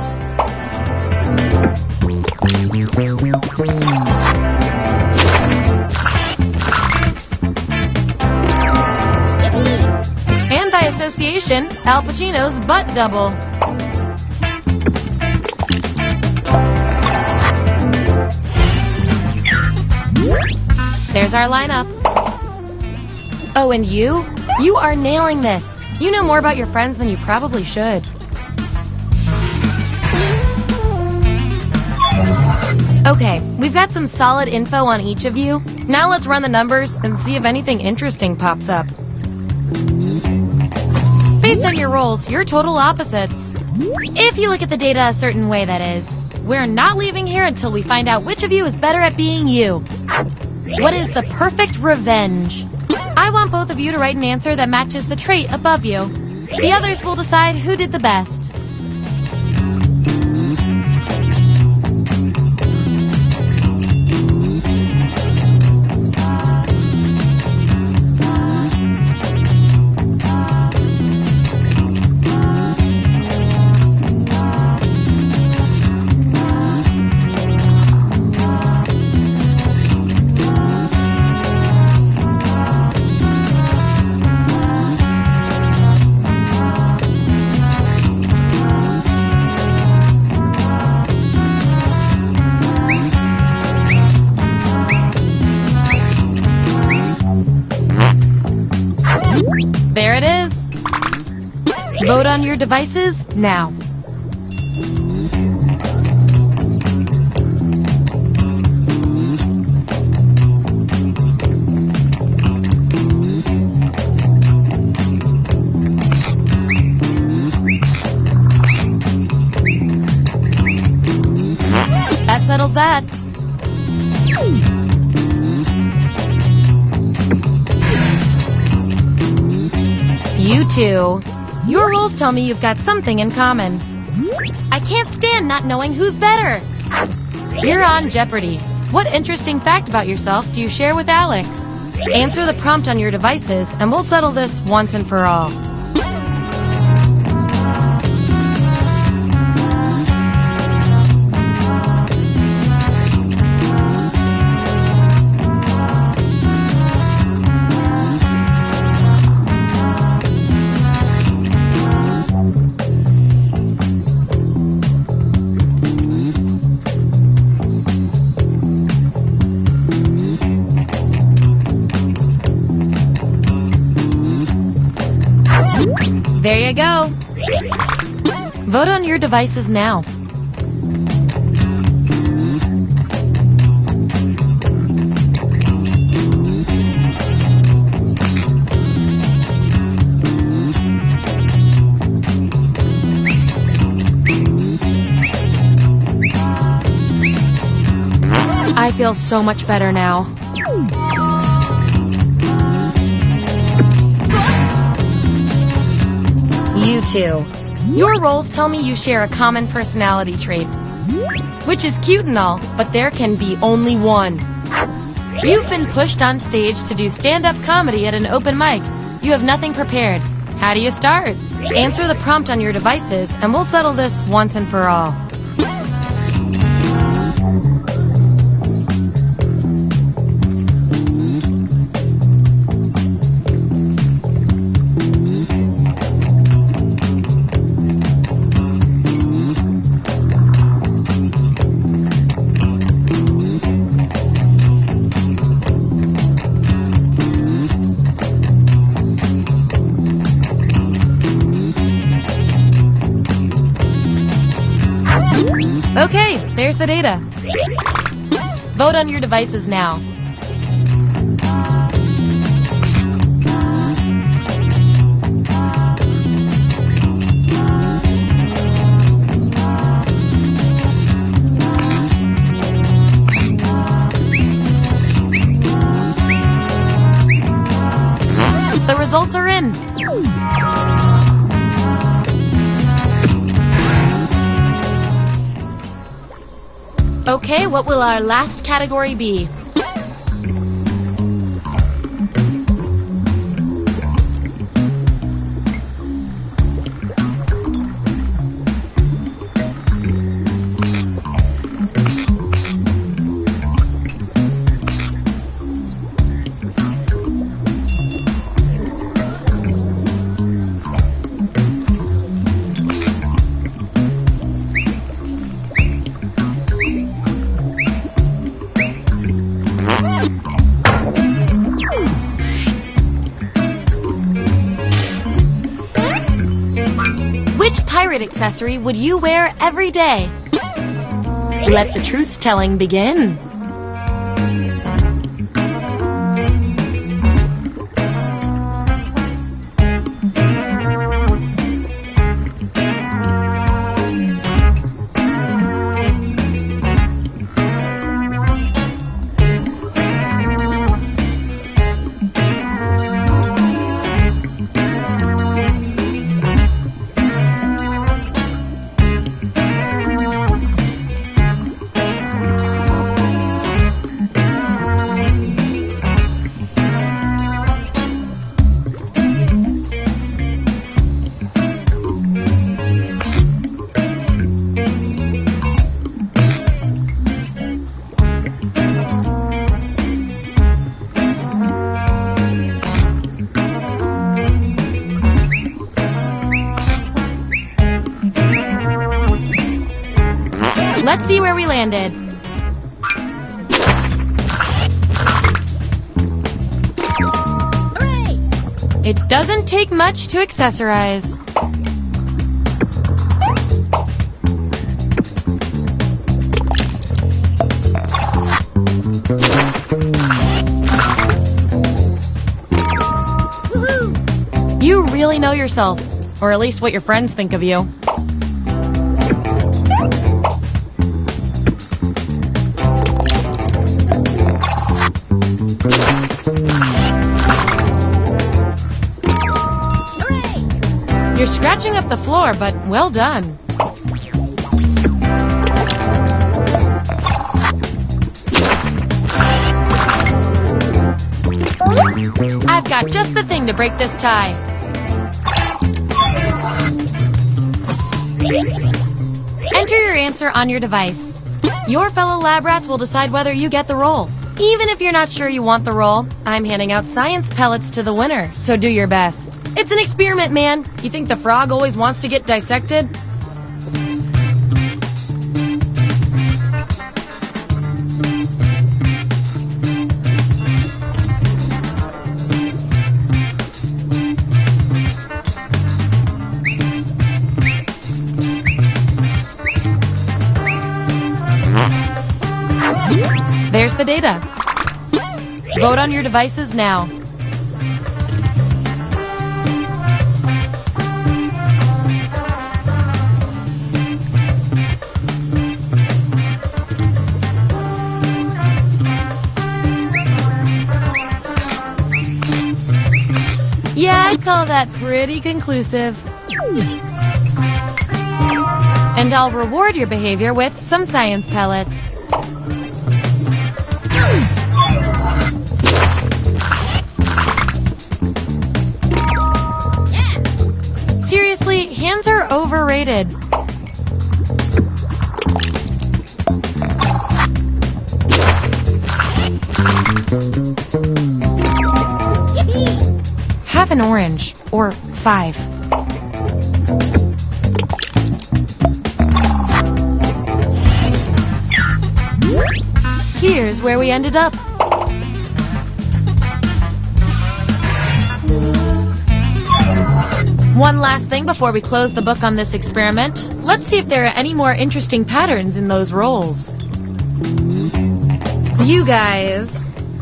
And by association, Al Pacino's butt double. There's our lineup. Oh, and you? You are nailing this. You know more about your friends than you probably should. Okay, we've got some solid info on each of you. Now let's run the numbers and see if anything interesting pops up. Based on your roles, you're total opposites. If you look at the data a certain way, that is. We're not leaving here until we find out which of you is better at being you. What is the perfect revenge? I want both of you to write an answer that matches the trait above you. The others will decide who did the best. There it is. Vote on your devices now. That settles that. You two. Your roles tell me you've got something in common. I can't stand not knowing who's better. You're on Jeopardy! What interesting fact about yourself do you share with Alex? Answer the prompt on your devices, and we'll settle this once and for all. There you go. Vote on your devices now. I feel so much better now. You two. Your roles tell me you share a common personality trait. Which is cute and all, but there can be only one. You've been pushed on stage to do stand-up comedy at an open mic. You have nothing prepared. How do you start? Answer the prompt on your devices, and we'll settle this once and for all. Okay, there's the data. Vote on your devices now. The results are in. Okay, what will our last category be? Which pirate accessory would you wear every day? Let the truth-telling begin. Let's see where we landed. Hooray! It doesn't take much to accessorize. Woohoo! You really know yourself, or at least what your friends think of you. You're scratching up the floor, but well done. I've got just the thing to break this tie. Enter your answer on your device. Your fellow lab rats will decide whether you get the role. Even if you're not sure you want the role, I'm handing out science pellets to the winner, so do your best. It's an experiment, man. You think the frog always wants to get dissected? There's the data. Vote on your devices now. Yeah, I'd call that pretty conclusive. And I'll reward your behavior with some science pellets. Seriously, hands are overrated. Have an orange, or 5. Here's where we ended up. One last thing before we close the book on this experiment. Let's see if there are any more interesting patterns in those roles. You guys,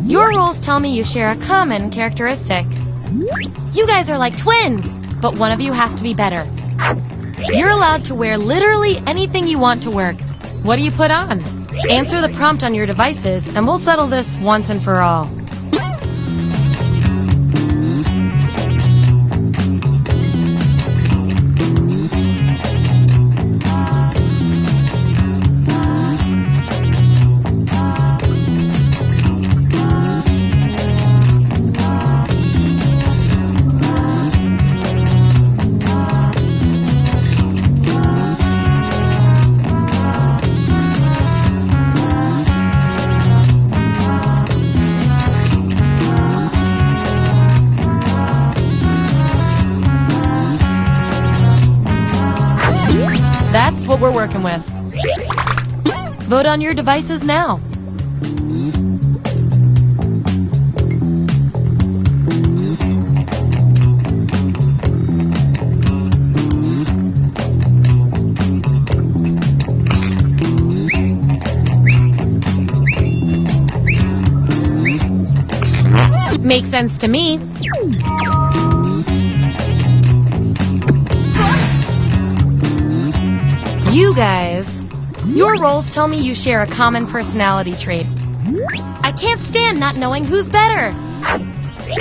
your roles tell me you share a common characteristic. You guys are like twins, but one of you has to be better. You're allowed to wear literally anything you want to work. What do you put on? Answer the prompt on your devices, and we'll settle this once and for all. That's what we're working with. Vote on your devices now. sense to me. You guys, your roles tell me you share a common personality trait. I can't stand not knowing who's better.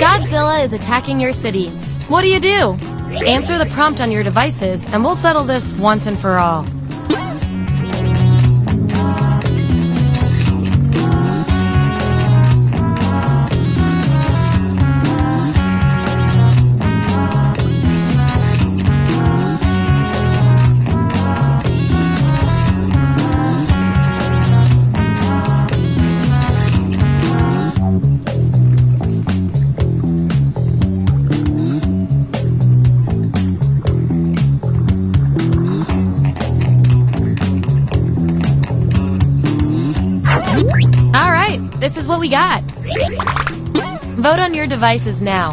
Godzilla is attacking your city. What do? Answer the prompt on your devices, and we'll settle this once and for all. This is what we got. Vote on your devices now.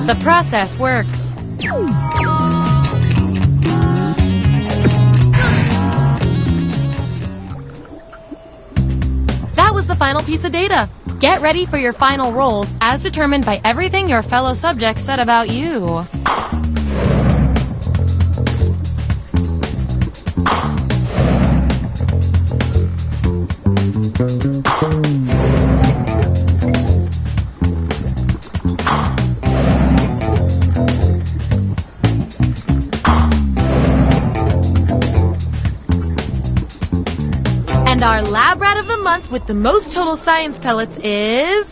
The process works. The final piece of data. Get ready for your final rolls as determined by everything your fellow subjects said about you. And our lab rat of the month with the most total science pellets is...